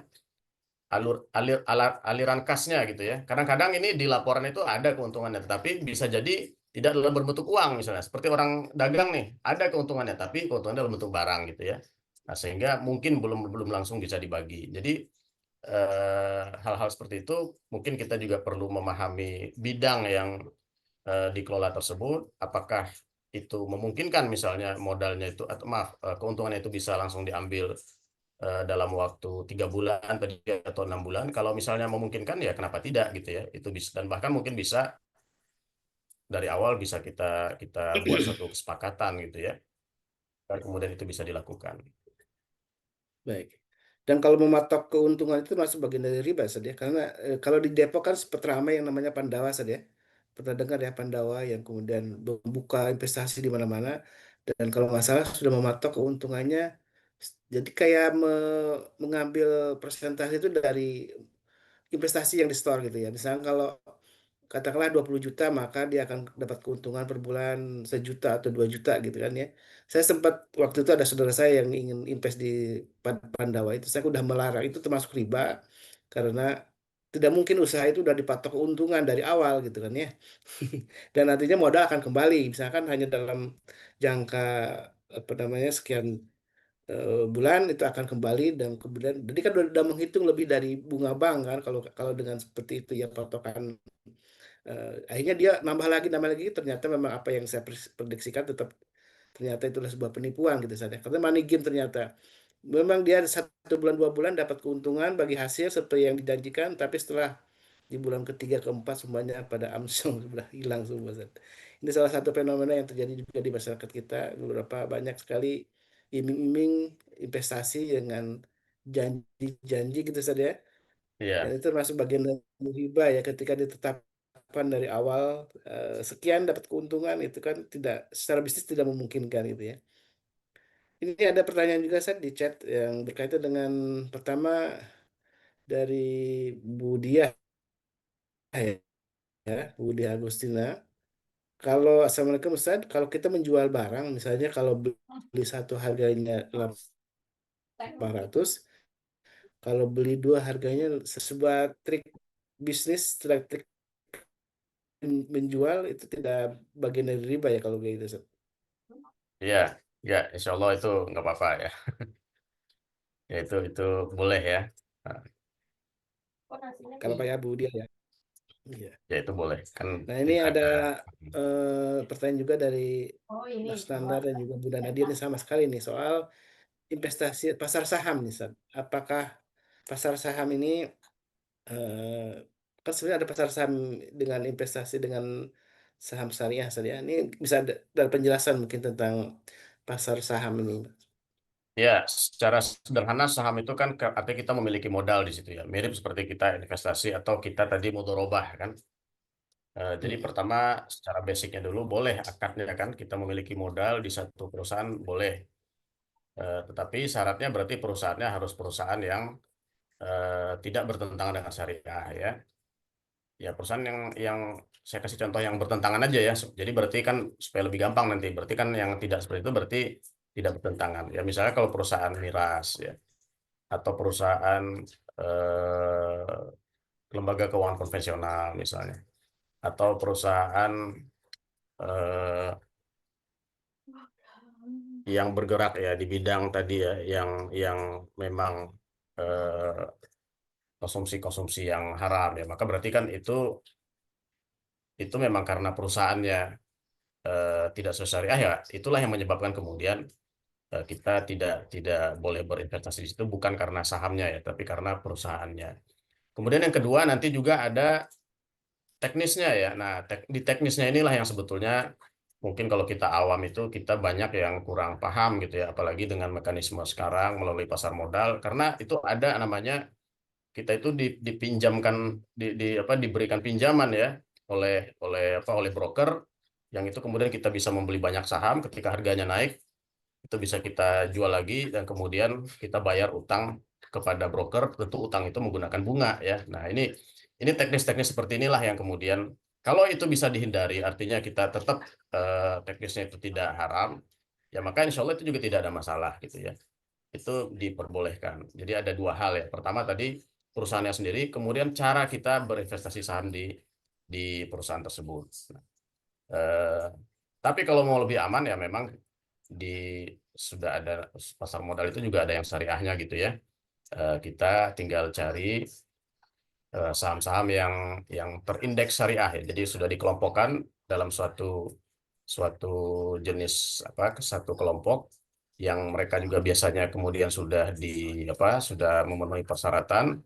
aliran kasnya gitu ya. Kadang-kadang ini di laporan itu ada keuntungannya, tetapi bisa jadi tidak dalam berbentuk uang misalnya. Seperti orang dagang nih, ada keuntungannya, tapi keuntungannya dalam bentuk barang gitu ya. Nah, sehingga mungkin belum belum langsung bisa dibagi. Jadi hal-hal seperti itu mungkin kita juga perlu memahami bidang yang dikelola tersebut, apakah itu memungkinkan misalnya modalnya itu atau maaf keuntungannya itu bisa langsung diambil dalam waktu 3 bulan tadi atau 6 bulan. Kalau misalnya memungkinkan ya kenapa tidak gitu ya. Itu bisa dan bahkan mungkin bisa dari awal bisa kita kita buat suatu kesepakatan gitu ya. Dan kemudian itu bisa dilakukan. Baik. Dan kalau mematok keuntungan itu masuk bagian dari riba saja. Karena kalau di Depok kan sempat ramai yang namanya Pandawa saja. Pernah dengar ya Pandawa yang kemudian membuka investasi di mana-mana. Dan kalau nggak salah sudah mematok keuntungannya. Jadi kayak mengambil persentase itu dari investasi yang di store gitu ya. Misalnya kalau katakanlah 20 juta maka dia akan dapat keuntungan per bulan 1 juta atau 2 juta gitu kan ya. Saya sempat waktu itu ada saudara saya yang ingin invest di Pandawa itu saya udah melarang itu termasuk riba karena tidak mungkin usaha itu udah dipatok keuntungan dari awal gitu kan ya. Dan nantinya modal akan kembali misalkan hanya dalam jangka apa namanya sekian bulan itu akan kembali dan kemudian jadi kan udah menghitung lebih dari bunga bank kan kalau kalau dengan seperti itu ya patokan akhirnya dia nambah lagi ternyata memang apa yang saya prediksikan tetap ternyata itulah sebuah penipuan gitu saja karena money game ternyata memang dia 1 bulan 2 bulan dapat keuntungan bagi hasil seperti yang dijanjikan tapi setelah di bulan ketiga keempat semuanya pada amsyong sudah hilang semua Zat. Ini salah satu fenomena yang terjadi juga di masyarakat kita beberapa banyak sekali iming-iming investasi dengan janji-janji gitu saja dan Iya, itu termasuk bagian dari riba ya ketika ditetapkan dari awal sekian dapat keuntungan itu kan tidak secara bisnis tidak memungkinkan gitu ya. Ini ada pertanyaan juga saya di chat yang berkaitan dengan pertama dari Bu Diah ya, Bu Diah Agustina. Kalau Assalamualaikum Ustaz, kalau kita menjual barang misalnya kalau beli satu harganya 800, kalau beli dua harganya sebuah trik bisnis, trik menjual itu tidak bagian dari riba ya kalau kayak gitu. Ustaz. iya, ya, insya Allah itu nggak apa-apa ya. Ya itu boleh ya. Nah, Kalau Pak ya Bu dia ya. Iya. ya itu boleh. Kan Nah ini tidak ada ada. pertanyaan juga dari Mas Nandar dan juga Bunda Nadia ini sama sekali nih soal investasi pasar saham nih, Ustaz. Apakah pasar saham ini eh, kan sebenarnya ada pasar saham dengan investasi dengan saham syariah, Ustaz ya. Ini bisa ada penjelasan mungkin tentang pasar saham ini. Ya, secara sederhana saham itu kan artinya kita memiliki modal di situ ya. Mirip seperti kita investasi atau kita tadi mudharabah kan. Jadi Mm-mm. pertama secara basicnya dulu boleh akadnya kan kita memiliki modal di satu perusahaan boleh. Tetapi syaratnya berarti perusahaannya harus perusahaan yang tidak bertentangan dengan syariah ya. Ya perusahaan yang saya kasih contoh yang bertentangan aja ya. Jadi berarti kan supaya lebih gampang nanti. Berarti kan yang tidak seperti itu berarti tidak bertentangan. Ya misalnya kalau perusahaan miras ya atau perusahaan eh, lembaga keuangan konvensional misalnya atau perusahaan eh, yang bergerak ya di bidang tadi ya yang memang eh, konsumsi-konsumsi yang haram ya maka berarti kan itu memang karena perusahaannya tidak sesuai syariah ya itulah yang menyebabkan kemudian kita tidak boleh berinvestasi di situ bukan karena sahamnya ya tapi karena perusahaannya. Kemudian yang kedua nanti juga ada teknisnya ya. Nah, di teknisnya inilah yang sebetulnya mungkin kalau kita awam itu kita banyak yang kurang paham gitu ya, apalagi dengan mekanisme sekarang melalui pasar modal karena itu ada namanya kita itu dipinjamkan apa diberikan pinjaman ya oleh oleh broker yang itu kemudian kita bisa membeli banyak saham ketika harganya naik itu bisa kita jual lagi dan kemudian kita bayar utang kepada broker tentu utang itu menggunakan bunga ya. Nah, ini teknis-teknis seperti inilah yang kemudian kalau itu bisa dihindari artinya kita tetap teknisnya itu tidak haram ya maka insya Allah itu juga tidak ada masalah gitu ya. Itu diperbolehkan. Jadi ada dua hal ya. Pertama tadi perusahaannya sendiri, kemudian cara kita berinvestasi saham di perusahaan tersebut. Eh, tapi kalau mau lebih aman ya memang di sudah ada pasar modal itu juga ada yang syariahnya gitu ya. Kita tinggal cari saham-saham yang terindeks syariah ya. Jadi sudah dikelompokkan dalam suatu suatu jenis apa satu kelompok yang mereka juga biasanya kemudian sudah di apa sudah memenuhi persyaratan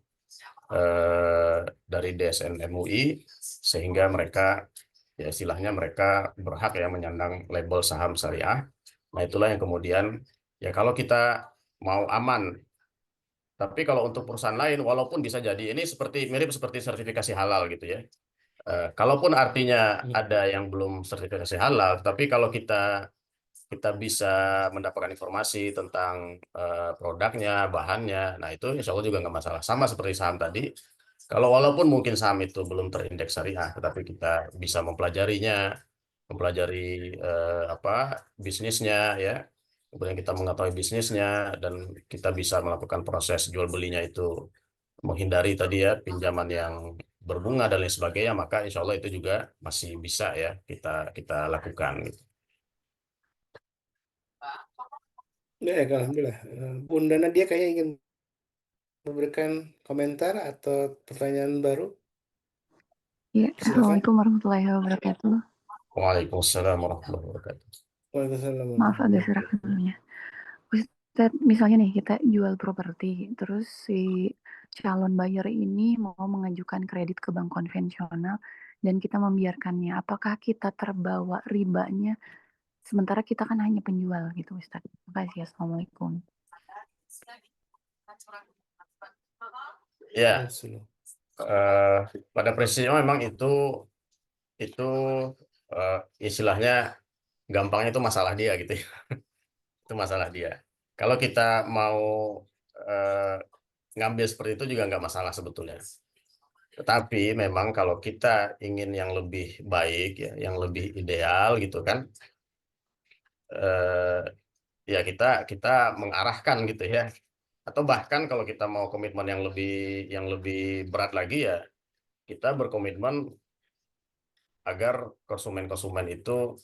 eh, dari DSN MUI sehingga mereka ya istilahnya mereka berhak ya menyandang label saham syariah. Nah, itulah yang kemudian ya kalau kita mau aman Tapi kalau untuk perusahaan lain, walaupun bisa jadi ini mirip seperti sertifikasi halal gitu ya. Kalaupun artinya ada yang belum sertifikasi halal, tapi kalau kita kita bisa mendapatkan informasi tentang produknya, bahannya, nah itu insya Allah juga nggak masalah. Sama seperti saham tadi, kalau walaupun mungkin saham itu belum terindeks syariah, tetapi kita bisa mempelajarinya, mempelajari apa bisnisnya ya, kemudian kita mengetahui bisnisnya dan kita bisa melakukan proses jual belinya itu menghindari tadi ya pinjaman yang berbunga dan lain sebagainya, maka insya Allah itu juga masih bisa ya kita kita lakukan gitu. Ya, alhamdulillah. Bunda Nadia kayaknya ingin memberikan komentar atau pertanyaan baru. Ya, Silakan. Assalamualaikum warahmatullahi wabarakatuh. Waalaikumsalam warahmatullahi wabarakatuh. Waalaikumsalam Maaf warahmatullahi agak serak sebelumnya. Ustadz, misalnya nih kita jual properti, terus si calon buyer ini mau mengajukan kredit ke bank konvensional dan kita membiarkannya. Apakah kita terbawa ribanya? Sementara kita kan hanya penjual gitu, Ustadz. Terima kasih. Assalamualaikum. Ya, wabarakatuh. pada prinsipnya memang itu istilahnya gampangnya itu masalah dia gitu ya. Itu masalah dia. Kalau kita mau eh, ngambil seperti itu juga nggak masalah sebetulnya. Tetapi memang kalau kita ingin yang lebih baik ya, yang lebih ideal gitu kan, eh, ya kita mengarahkan gitu ya. Atau bahkan kalau kita mau komitmen yang lebih berat lagi ya, kita berkomitmen agar konsumen-konsumen itu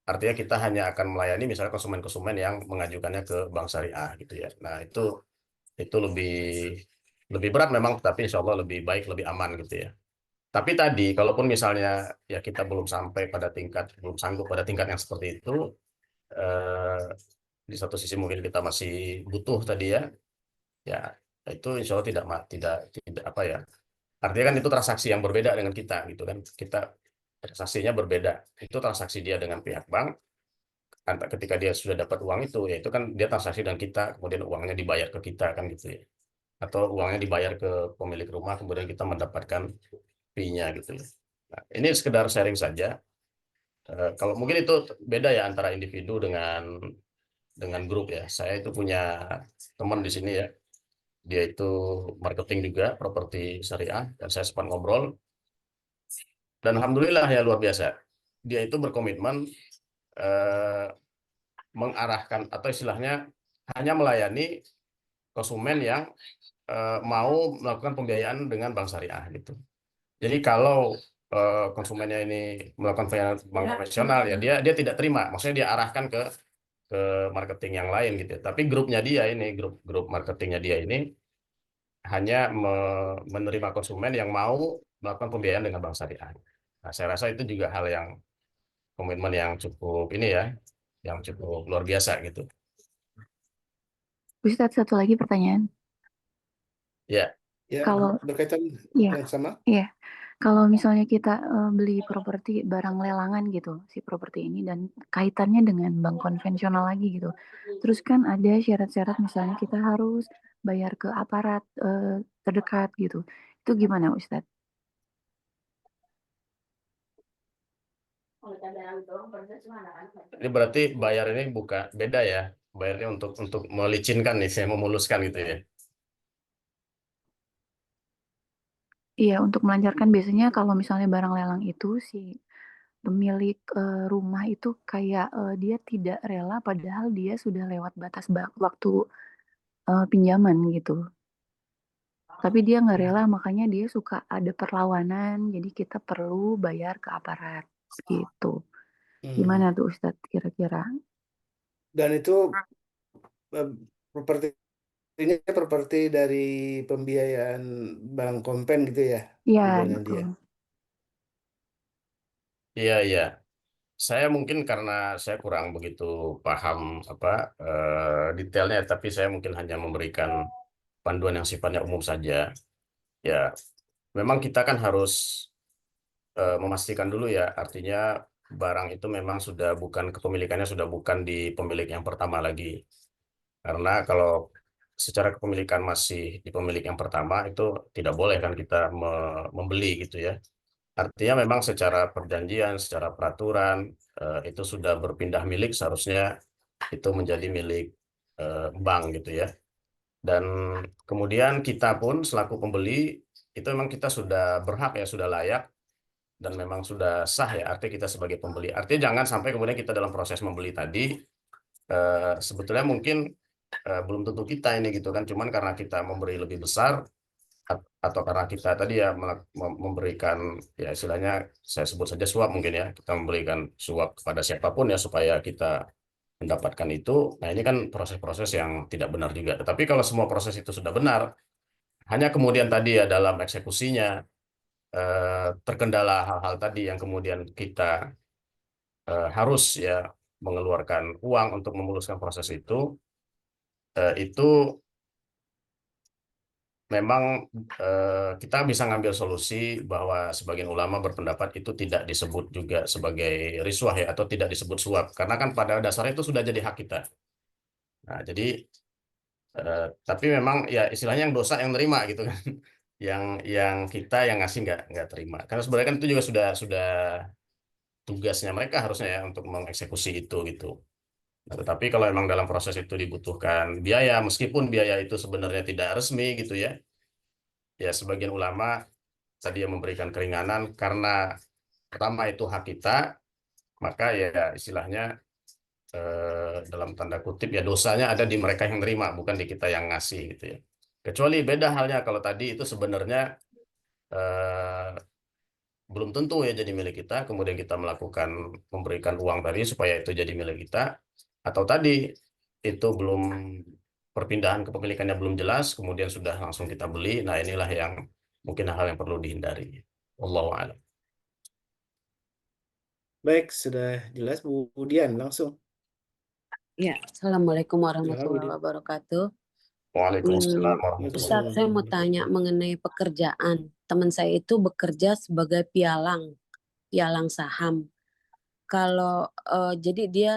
artinya kita hanya akan melayani misalnya konsumen-konsumen yang mengajukannya ke bank syariah gitu ya. Nah, itu lebih lebih berat memang, tapi insya Allah lebih baik, lebih aman gitu ya. Tapi tadi, kalaupun misalnya ya kita belum sanggup pada tingkat yang seperti itu, eh, di satu sisi mungkin kita masih butuh tadi ya, ya itu insya Allah tidak apa ya. Artinya kan itu transaksi yang berbeda dengan kita gitu kan. Kita transaksinya berbeda. Itu transaksi dia dengan pihak bank. Ketika dia sudah dapat uang itu, ya itu kan dia transaksi dengan kita, kemudian uangnya dibayar ke kita kan gitu ya. Atau uangnya dibayar ke pemilik rumah, kemudian kita mendapatkan fee-nya gitu ya. Nah, ini sekedar sharing saja. Kalau mungkin itu beda ya antara individu dengan grup ya. Saya itu punya teman di sini ya. Dia itu marketing juga properti syariah dan saya sempat ngobrol dan alhamdulillah ya luar biasa. Dia itu berkomitmen eh, mengarahkan atau istilahnya hanya melayani konsumen yang mau melakukan pembiayaan dengan bank syariah gitu. Jadi kalau konsumennya ini melakukan pembiayaan bank konvensional ya dia tidak terima, maksudnya dia arahkan ke marketing yang lain gitu. Tapi grupnya dia ini grup marketingnya dia ini hanya menerima konsumen yang mau melakukan pembiayaan dengan bank syariah. Nah, saya rasa itu juga hal yang komitmen yang cukup ini ya, yang cukup luar biasa gitu. Ustadz, satu lagi pertanyaan. Ya, Ya, Kalau berkaitan Iya, yang sama. iya. Kalau misalnya kita beli properti barang lelangan gitu, si properti ini dan kaitannya dengan bank konvensional lagi gitu. Terus kan ada syarat-syarat misalnya kita harus bayar ke aparat terdekat gitu. Itu gimana, Ustadz? ini berarti bayar ini bukan beda ya. Bayarnya untuk melicinkan nih, saya memuluskan gitu ya. Iya, untuk melancarkan biasanya kalau misalnya barang lelang itu si pemilik rumah itu kayak dia tidak rela padahal dia sudah lewat batas waktu pinjaman gitu. Tapi dia nggak rela, makanya dia suka ada perlawanan, jadi kita perlu bayar ke aparat gitu. Gimana tuh Ustadz kira-kira? Dan itu properti ini properti dari pembiayaan Bank Kompen gitu ya, Ya, Bunda betul. Nadia. Iya, iya. Saya mungkin karena saya kurang begitu paham apa detailnya, tapi saya mungkin hanya memberikan panduan yang sifatnya umum saja. Ya, memang kita kan harus memastikan dulu ya, artinya barang itu memang sudah bukan kepemilikannya sudah bukan di pemilik yang pertama lagi. Karena kalau secara kepemilikan masih di pemilik yang pertama, itu tidak boleh kan kita membeli gitu ya. Artinya memang secara perjanjian, secara peraturan itu sudah berpindah milik, seharusnya itu menjadi milik bank gitu ya. Dan kemudian kita pun selaku pembeli itu memang kita sudah berhak ya, sudah layak dan memang sudah sah ya, artinya kita sebagai pembeli. Artinya jangan sampai kemudian kita dalam proses membeli tadi sebetulnya mungkin belum tentu kita ini gitu kan, cuman karena kita memberi lebih besar atau karena kita tadi ya memberikan ya istilahnya saya sebut saja suap mungkin ya, kita memberikan suap kepada siapapun ya supaya kita mendapatkan itu. Nah, ini kan proses-proses yang tidak benar juga. Tetapi kalau semua proses itu sudah benar, hanya kemudian tadi ya dalam eksekusinya terkendala hal-hal tadi yang kemudian kita harus ya mengeluarkan uang untuk memuluskan proses itu memang kita bisa ngambil solusi bahwa sebagian ulama berpendapat itu tidak disebut juga sebagai riswah ya, atau tidak disebut suap, karena kan pada dasarnya itu sudah jadi hak kita. Nah, jadi tapi memang ya istilahnya yang dosa yang nerima gitu kan, yang kita yang ngasih nggak terima, karena sebenarnya kan itu juga sudah tugasnya mereka harusnya ya untuk mengeksekusi itu gitu. Nah, tetapi kalau memang dalam proses itu dibutuhkan biaya, meskipun biaya itu sebenarnya tidak resmi gitu ya, ya sebagian ulama tadi yang memberikan keringanan karena pertama itu hak kita, maka ya istilahnya dalam tanda kutip ya dosanya ada di mereka yang nerima, bukan di kita yang ngasih gitu ya. Kecuali beda halnya kalau tadi itu sebenarnya eh, belum tentu ya jadi milik kita, kemudian kita melakukan memberikan uang tadi supaya itu jadi milik kita, atau tadi itu belum perpindahan kepemilikannya belum jelas, kemudian sudah langsung kita beli. Nah, inilah yang mungkin hal yang perlu dihindari. Wallahu a'lam. Baik, sudah jelas Bu Dian langsung. Ya, Assalamualaikum Ya, warahmatullahi wabarakatuh. Waalaikumsalam Hmm, warahmatullahi Ustaz, saya mau Waalaikumsalam. tanya mengenai pekerjaan. Teman saya itu bekerja sebagai pialang saham. Kalau jadi dia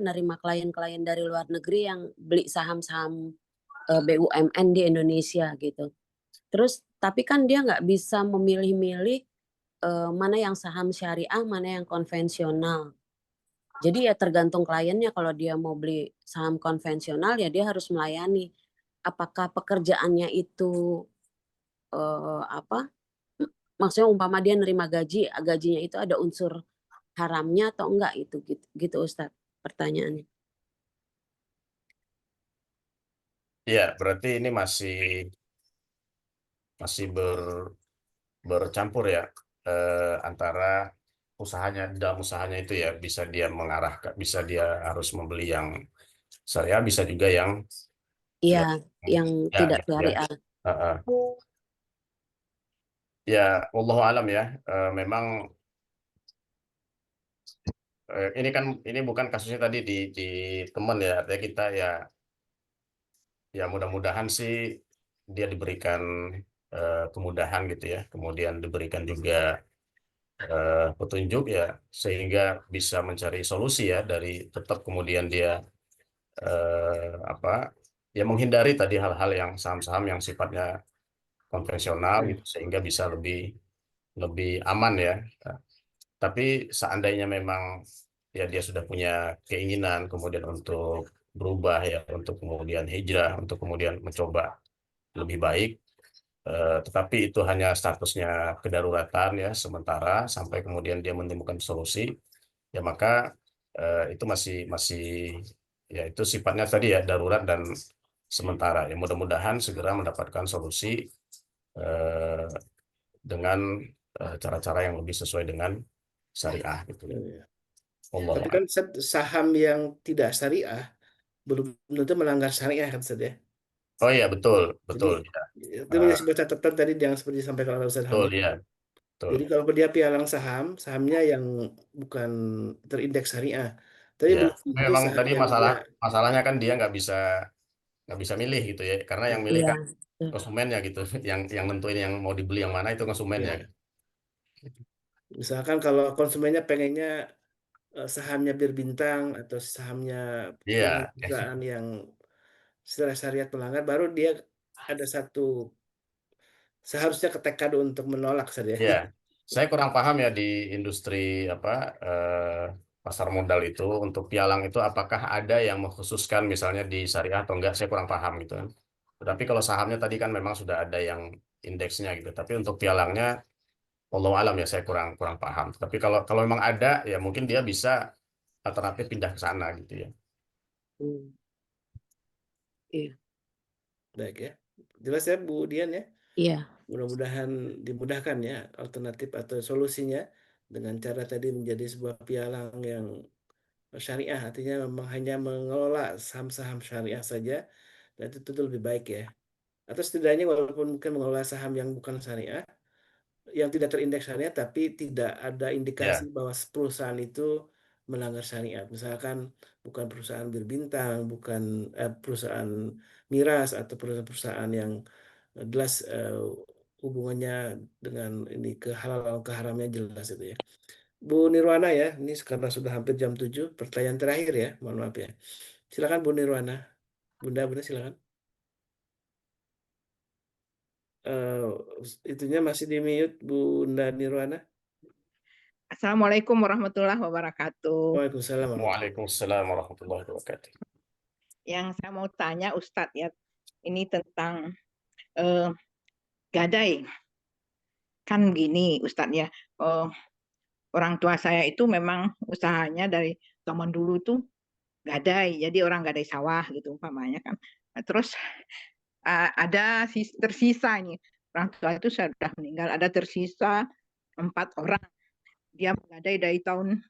nerima klien-klien dari luar negeri yang beli saham-saham BUMN di Indonesia gitu. Terus tapi kan dia nggak bisa memilih-milih mana yang saham syariah, mana yang konvensional. Jadi ya tergantung kliennya, kalau dia mau beli saham konvensional ya dia harus melayani. Apakah pekerjaannya itu eh, apa? Maksudnya umpama dia nerima gaji, gajinya itu ada unsur haramnya atau enggak itu gitu, gitu Ustaz pertanyaannya. Ya, berarti ini masih masih bercampur ya antara usahanya, dalam usahanya itu ya bisa dia mengarahkan, bisa dia harus membeli yang syariah, bisa juga yang Iya, yang yang ya tidak gitu ya. syariah. Heeh. Ya, wallahu alam ya. Memang ini bukan kasusnya tadi di teman ya, artinya kita ya mudah-mudahan sih dia diberikan kemudahan gitu ya, kemudian diberikan juga petunjuk ya, sehingga bisa mencari solusi ya, dari tetap kemudian dia apa ya menghindari tadi hal-hal yang saham-saham yang sifatnya konvensional gitu, sehingga bisa lebih lebih aman ya. Tapi seandainya memang ya dia sudah punya keinginan kemudian untuk berubah ya, untuk kemudian hijrah, untuk kemudian mencoba lebih baik, tetapi itu hanya statusnya kedaruratan ya sementara sampai kemudian dia menemukan solusi, ya maka itu masih masih ya itu sifatnya tadi ya darurat dan sementara ya, mudah-mudahan segera mendapatkan solusi eh, dengan cara-cara yang lebih sesuai dengan syariah gitu ya. Ya. Allah. Tapi kan saham yang tidak syariah belum tentu melanggar syariah kan Ustaz ya. Oh iya, betul Jadi betul ya. itu menjadi sebuah catatan tadi yang seperti disampaikan oleh Ustaz Betul Hamid. ya, betul. Jadi kalau dia pialang saham, sahamnya yang bukan terindeks syariah. Tapi Ya, belum tentu memang saham tadi yang dia masalahnya kan dia nggak bisa milih gitu ya, karena yang milih Iya, kan betul. konsumennya gitu, yang nentuin yang mau dibeli yang mana itu konsumennya. ya, misalkan kalau konsumennya pengennya sahamnya berbintang atau sahamnya punya Iya, perusahaan yang setelah syariat melanggar, baru dia ada satu seharusnya ketekad untuk menolak saja. Ya, saya kurang paham ya di industri apa pasar modal itu untuk pialang itu apakah ada yang mengkhususkan misalnya di syariah atau enggak, saya kurang paham gitu kan. Tetapi kalau sahamnya tadi kan memang sudah ada yang indeksnya gitu. Tapi untuk pialangnya wallahu alam ya saya kurang kurang paham. Tapi kalau kalau memang ada ya mungkin dia bisa alternatif pindah ke sana gitu ya. Hmm, Iya, Baik ya. Jelas ya Bu Dian ya. iya, Mudah-mudahan dimudahkan ya alternatif atau solusinya dengan cara tadi menjadi sebuah pialang yang syariah, artinya memang hanya mengelola saham-saham syariah saja, dan itu tentu lebih baik ya. Atau setidaknya walaupun mungkin mengelola saham yang bukan syariah, yang tidak terindeks syariah, tapi tidak ada indikasi Ya, bahwa perusahaan itu melanggar syariat. Misalkan bukan perusahaan berbintang, bukan perusahaan miras atau perusahaan-perusahaan yang jelas hubungannya dengan ini kehalalan keharamnya jelas itu ya. Bu Nirwana ya, ini karena sudah hampir jam 7, pertanyaan terakhir ya, mohon maaf ya. Silakan Bu Nirwana. Bunda silakan. Eh, itunya masih di mute Bunda Nirwana. Assalamualaikum warahmatullahi wabarakatuh. Waalaikumsalam warahmatullahi Waalaikumsalam warahmatullahi wabarakatuh. Yang saya mau tanya Ustadz ya, ini tentang eh, gadai. Kan gini Ustadz ya, orang tua saya itu memang usahanya dari zaman dulu tuh gadai, jadi orang gadai sawah gitu umpamanya kan. Nah, terus ada tersisa ini, orang tua itu sudah meninggal, ada tersisa 4 orang. Dia menggadai dari tahun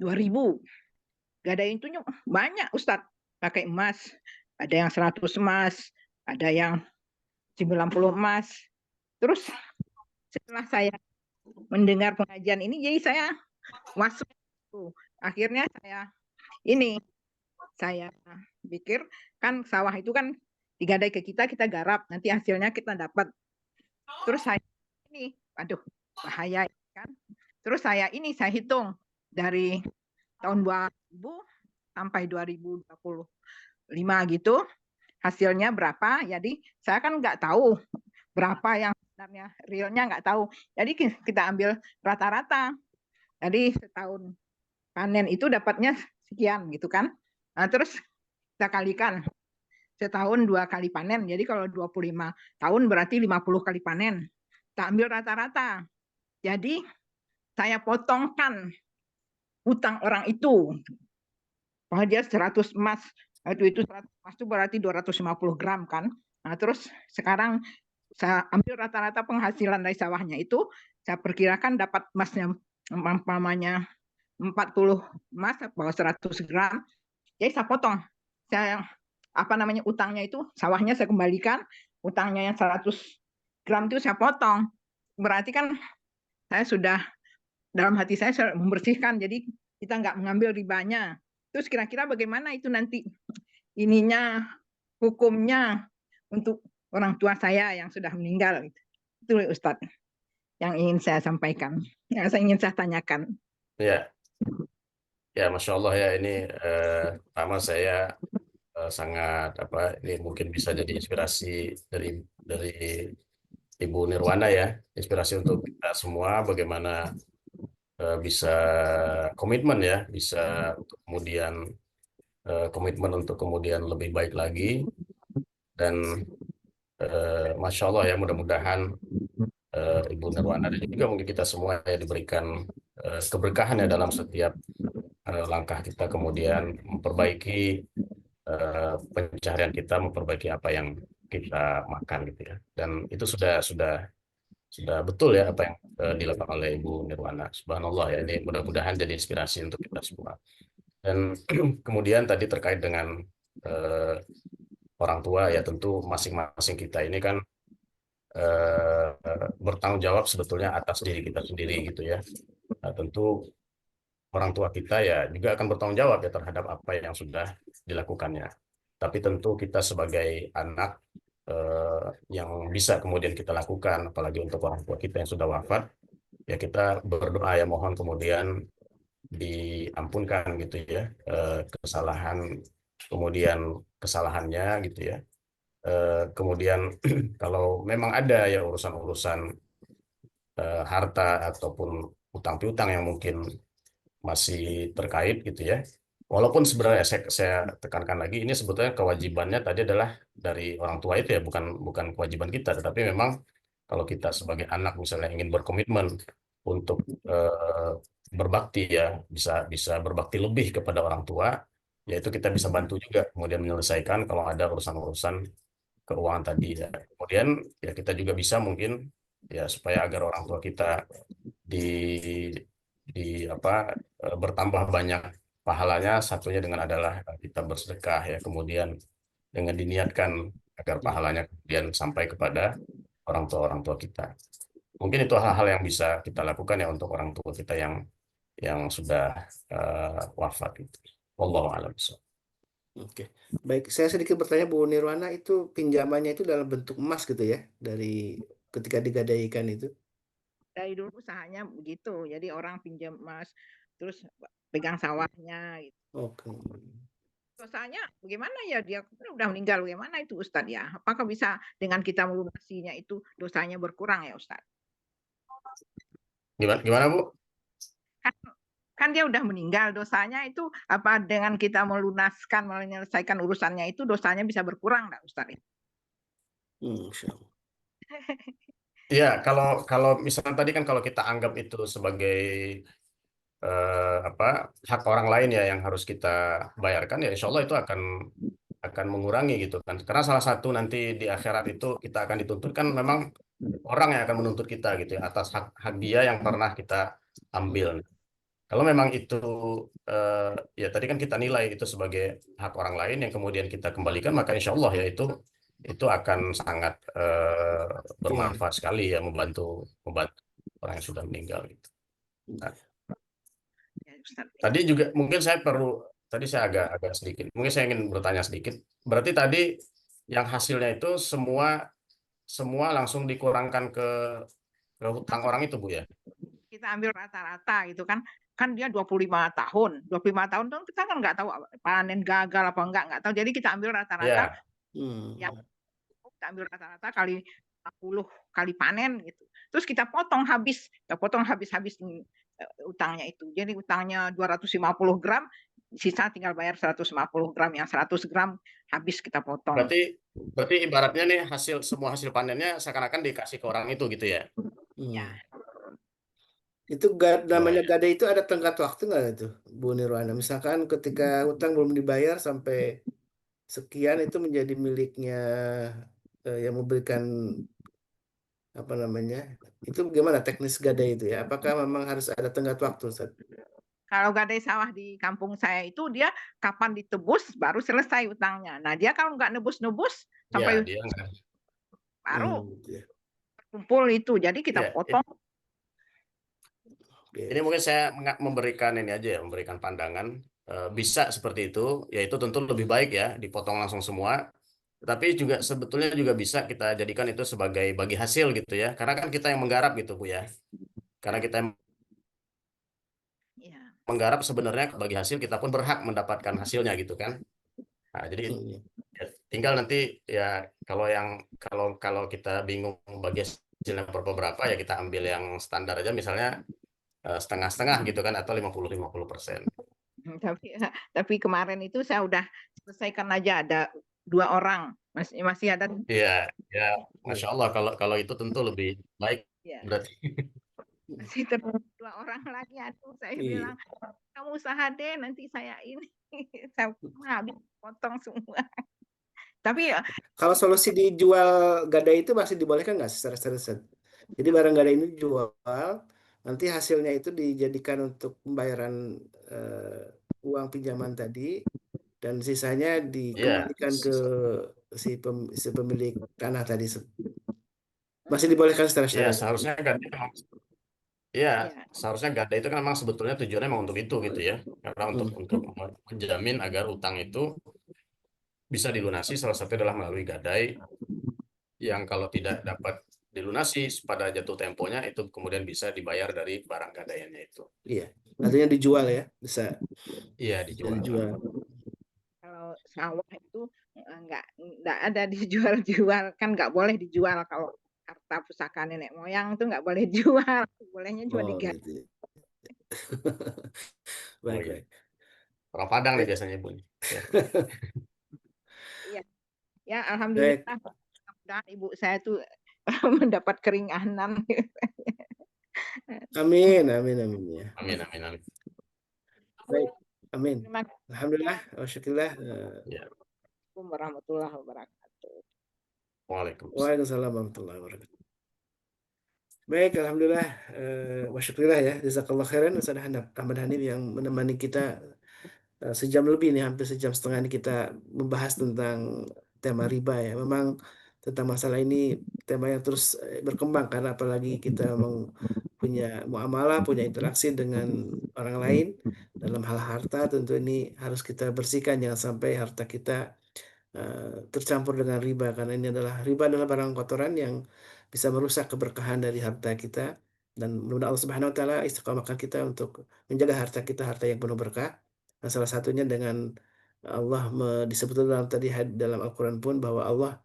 2000. Gadai itu banyak Ustadz, pakai emas. Ada yang 100 emas, ada yang 90 emas. Terus setelah saya mendengar pengajian ini, jadi saya masuk. Akhirnya saya pikir kan sawah itu kan digadai ke kita, kita garap, nanti hasilnya kita dapat. Terus saya aduh bahaya kan. Terus saya hitung dari tahun 2000 sampai 2025 gitu, hasilnya berapa. Jadi saya kan nggak tahu berapa yang sebenarnya realnya, nggak tahu. Jadi kita ambil rata-rata. Jadi setahun panen itu dapatnya sekian gitu kan. Nah, terus kita kalikan setahun 2 kali panen. Jadi kalau 25 tahun berarti 50 kali panen. Kita ambil rata-rata. Jadi saya potongkan utang orang itu. Bahwa dia 100 emas. Itu 100 emas itu berarti 250 gram kan. Nah, terus sekarang saya ambil rata-rata penghasilan dari sawahnya itu, saya perkirakan dapat emasnya umpamanya 40 emas, bahwa 100 gram. Jadi saya potong. Saya utangnya itu, sawahnya saya kembalikan, utangnya yang 100 gram itu saya potong. Berarti kan saya sudah, dalam hati saya membersihkan, jadi kita nggak mengambil ribanya. Terus kira-kira bagaimana itu nanti ininya, hukumnya untuk orang tua saya yang sudah meninggal. Itu Ustadz yang ingin saya sampaikan, yang saya ingin saya tanyakan. Ya, ya, Masya Allah ya ini pertama saya sangat apa ini mungkin bisa jadi inspirasi dari Ibu Nirwana ya, inspirasi untuk kita semua bagaimana bisa komitmen ya, bisa kemudian komitmen untuk kemudian lebih baik lagi dan Masya Allah ya mudah-mudahan Ibu Nirwana dan juga mungkin kita semua ya diberikan keberkahan ya dalam setiap langkah kita kemudian memperbaiki pencaharian kita, memperbaiki apa yang kita makan gitu ya. Dan itu sudah betul ya apa yang dilakukan oleh Ibu Nirwana. Subhanallah ya, ini mudah-mudahan jadi inspirasi untuk kita semua. Dan kemudian tadi terkait dengan eh, orang tua ya tentu masing-masing kita ini kan bertanggung jawab sebetulnya atas diri kita sendiri gitu ya. Nah, tentu orang tua kita ya juga akan bertanggung jawab ya terhadap apa yang sudah dilakukannya. Tapi tentu kita sebagai anak yang bisa kemudian kita lakukan, apalagi untuk orang tua kita yang sudah wafat, ya kita berdoa ya mohon kemudian diampunkan gitu ya kesalahan kemudian kesalahannya gitu ya. Kemudian kalau memang ada ya urusan-urusan harta ataupun utang piutang yang mungkin masih terkait gitu ya. Walaupun sebenarnya saya tekankan lagi ini sebetulnya kewajibannya tadi adalah dari orang tua itu ya, bukan bukan kewajiban kita, tetapi memang kalau kita sebagai anak misalnya ingin berkomitmen untuk berbakti ya, bisa bisa berbakti lebih kepada orang tua, yaitu kita bisa bantu juga kemudian menyelesaikan kalau ada urusan-urusan keuangan tadi ya. Kemudian ya kita juga bisa mungkin ya supaya agar orang tua kita di bertambah banyak pahalanya, satunya dengan adalah kita bersedekah ya, kemudian dengan diniatkan agar pahalanya kemudian sampai kepada orang tua kita. Mungkin itu hal-hal yang bisa kita lakukan ya untuk orang tua kita yang sudah wafat itu. Wallahu a'lam bishawab. Oke, baik. Saya sedikit bertanya, Bu Nirwana, itu pinjamannya itu dalam bentuk emas gitu ya, dari ketika digadaikan itu? Dari dulu usahanya begitu, jadi orang pinjam emas, terus pegang sawahnya gitu. Oke. Dosanya bagaimana ya, dia kan udah meninggal, bagaimana itu Ustadz ya? Apakah bisa dengan kita melunasinya itu dosanya berkurang ya Ustadz? Gimana Bu? Kan dia udah meninggal, dosanya itu apa dengan kita melunaskan, menyelesaikan urusannya itu dosanya bisa berkurang nggak Ustadz? Insya Allah. Ya, kalau misalnya tadi kan kalau kita anggap itu sebagai hak orang lain ya yang harus kita bayarkan, ya insya Allah itu akan mengurangi gitu kan. Karena salah satu nanti di akhirat itu kita akan dituntut kan memang orang yang akan menuntut kita gitu ya atas hak dia yang pernah kita ambil. Kalau memang itu ya tadi kan kita nilai itu sebagai hak orang lain yang kemudian kita kembalikan, maka insya Allah ya itu akan sangat bermanfaat sekali ya, membantu orang yang sudah meninggal gitu. Nah, tadi juga mungkin tadi saya agak sedikit, mungkin saya ingin bertanya sedikit. Berarti tadi yang hasilnya itu semua langsung dikurangkan ke hutang orang itu Bu ya? Kita ambil rata-rata gitu kan dia 25 tahun. 25 tahun tuh kita kan nggak tahu panen gagal apa enggak tahu. Jadi kita ambil rata-rata. Ya. Kita ambil rata-rata kali 50 kali panen gitu. Terus kita potong habis utangnya itu. Jadi utangnya 250 gram, sisa tinggal bayar 150 gram, yang 100 gram habis kita potong. Berarti ibaratnya nih semua hasil panennya seakan-akan dikasih ke orang itu gitu ya? Ya. Itu namanya gadai itu ada tenggat waktu nggak itu, Bu Nirwana? Misalkan ketika hutang belum dibayar sampai sekian itu menjadi miliknya yang memberikan apa namanya? Itu bagaimana teknis gadai itu ya? Apakah memang harus ada tenggat waktu, Ustaz? Kalau gadai sawah di kampung saya itu dia kapan ditebus baru selesai utangnya. Nah dia kalau nggak nebus-nebus sampai dia baru kumpul itu. Jadi kita potong. Ini mungkin saya memberikan ini aja ya, memberikan pandangan. Bisa seperti itu, yaitu tentu lebih baik ya dipotong langsung semua. Tapi juga sebetulnya juga bisa kita jadikan itu sebagai bagi hasil gitu ya. Karena kan kita yang menggarap gitu Bu ya. Karena kita yang menggarap sebenarnya bagi hasil, kita pun berhak mendapatkan hasilnya gitu kan. Nah, jadi ya, tinggal nanti ya kalau kita bingung bagi hasilnya berapa ya kita ambil yang standar aja, misalnya setengah-setengah gitu kan, atau 50-50%. Tapi kemarin itu saya udah selesaikan aja, ada 2 orang, masih ada. Iya, ya, Masya Allah, kalau itu tentu lebih baik berarti. Masih terus 2 orang lagi, aduh saya bilang kamu usaha deh, nanti saya ini saya habis potong semua. Tapi ya kalau solusi dijual gadai itu masih dibolehkan nggak secara serius? Jadi barang gadai ini dijual, nanti hasilnya itu dijadikan untuk pembayaran uang pinjaman tadi, dan sisanya dikembalikan ke si pemilik tanah tadi. Masih dibolehkan secara syariat? Ya, seharusnya gadai seharusnya gadai itu kan memang sebetulnya tujuannya memang untuk itu gitu ya. Karena untuk menjamin agar utang itu bisa dilunasi, salah satu adalah melalui gadai, yang kalau tidak dapat dilunasi pada jatuh temponya itu kemudian bisa dibayar dari barang gadaiannya itu. Iya, artinya dijual ya, bisa. Iya, dijual. Kalau kalau sawah itu nggak ada dijual-jual, kan nggak boleh dijual kalau harta pusaka nenek moyang itu nggak boleh dijual, bolehnya cuma Oh, diganti. gitu. Oh Baik, iya. baik. Orang Padang nih Baik. biasanya Bu. Ya. Iya, ya alhamdulillah. Baik. Mudah-mudahan ibu saya tuh mendapat keringanan. Amin, amin, amin ya. Amin, amin, amin. Baik, amin. Terima kasih. Alhamdulillah, syukurlah. Ya. Assalamualaikum warahmatullahi wabarakatuh. Waalaikumsalam. Waalaikumsalam warahmatullahi wabarakatuh. Baik, alhamdulillah. Wa syukurillah ya. Jazakallah khairan Ustaz Ahmad Hanif yang menemani kita sejam lebih nih, hampir sejam setengah ini kita membahas tentang tema riba ya. Memang tentang masalah ini tema yang terus berkembang karena apalagi kita memang punya muamalah, punya interaksi dengan orang lain dalam hal harta, tentu ini harus kita bersihkan, jangan sampai harta kita tercampur dengan riba, karena ini adalah riba adalah barang kotoran yang bisa merusak keberkahan dari harta kita, dan mudah-mudahan Allah Subhanahu wa taala istiqomahkan kita untuk menjaga harta kita, harta yang penuh berkah. Dan salah satunya dengan disebut dalam dalam Al-Qur'an pun bahwa Allah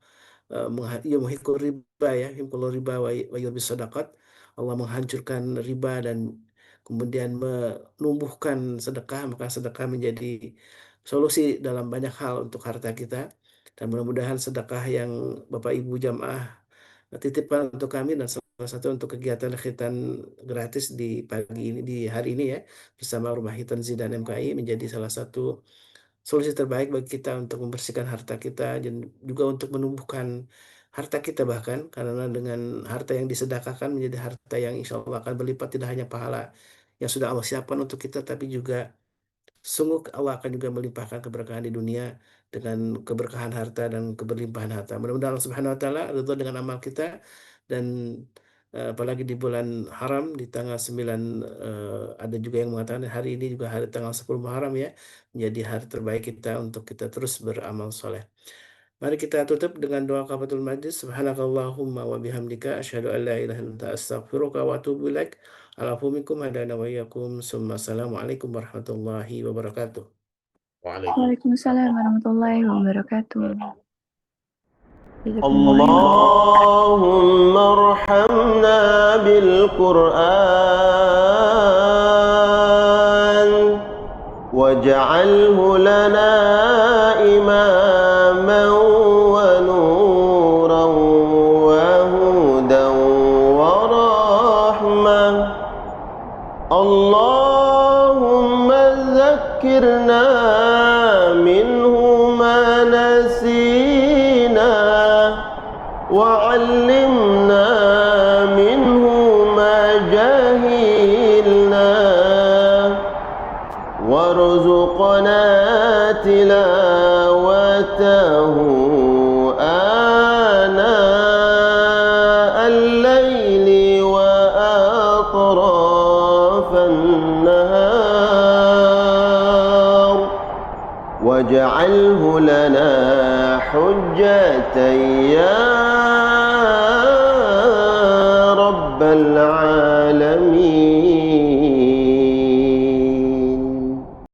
yumhiqur riba ya, yumhiqul riba wa yurbis shadaqat. Allah menghancurkan riba dan kemudian menumbuhkan sedekah, maka sedekah menjadi solusi dalam banyak hal untuk harta kita. Dan mudah-mudahan sedekah yang Bapak Ibu jamaah titipkan untuk kami dan salah satu untuk kegiatan khitan gratis di pagi ini, di hari ini ya, bersama Rumah Khitan Zidan MKI menjadi salah satu solusi terbaik bagi kita untuk membersihkan harta kita dan juga untuk menumbuhkan harta kita, bahkan karena dengan harta yang disedekahkan menjadi harta yang insya Allah akan berlipat, tidak hanya pahala yang sudah Allah siapkan untuk kita, tapi juga sungguh Allah akan juga melimpahkan keberkahan di dunia dengan keberkahan harta dan keberlimpahan harta. Mudah-mudahan Allah Subhanahu wa taala ridho dengan amal kita, dan apalagi di bulan haram di tanggal 9, ada juga yang mengatakan hari ini juga hari tanggal 10 Muharram ya, menjadi hari terbaik kita untuk kita terus beramal soleh. Mari kita tutup dengan doa kafaratul majlis. Subhanakallahumma wa bihamdika asyhadu an la ilaha illa anta astaghfiruka wa atubu ilaik. Alafumikum hadana wa iyyakum. Assalamualaikum warahmatullahi wabarakatuh. Waalaikumsalam warahmatullahi wabarakatuh. اللهم ارحمنا بالقرآن واجعله لنا إماما ونورا وهدى ورحمة. اللهم ذكرنا منه ما نسينا وعلمنا منه ما جهلنا وارزقنا تلاوته آناء الليل وأطراف النهار واجعله لنا حجة يا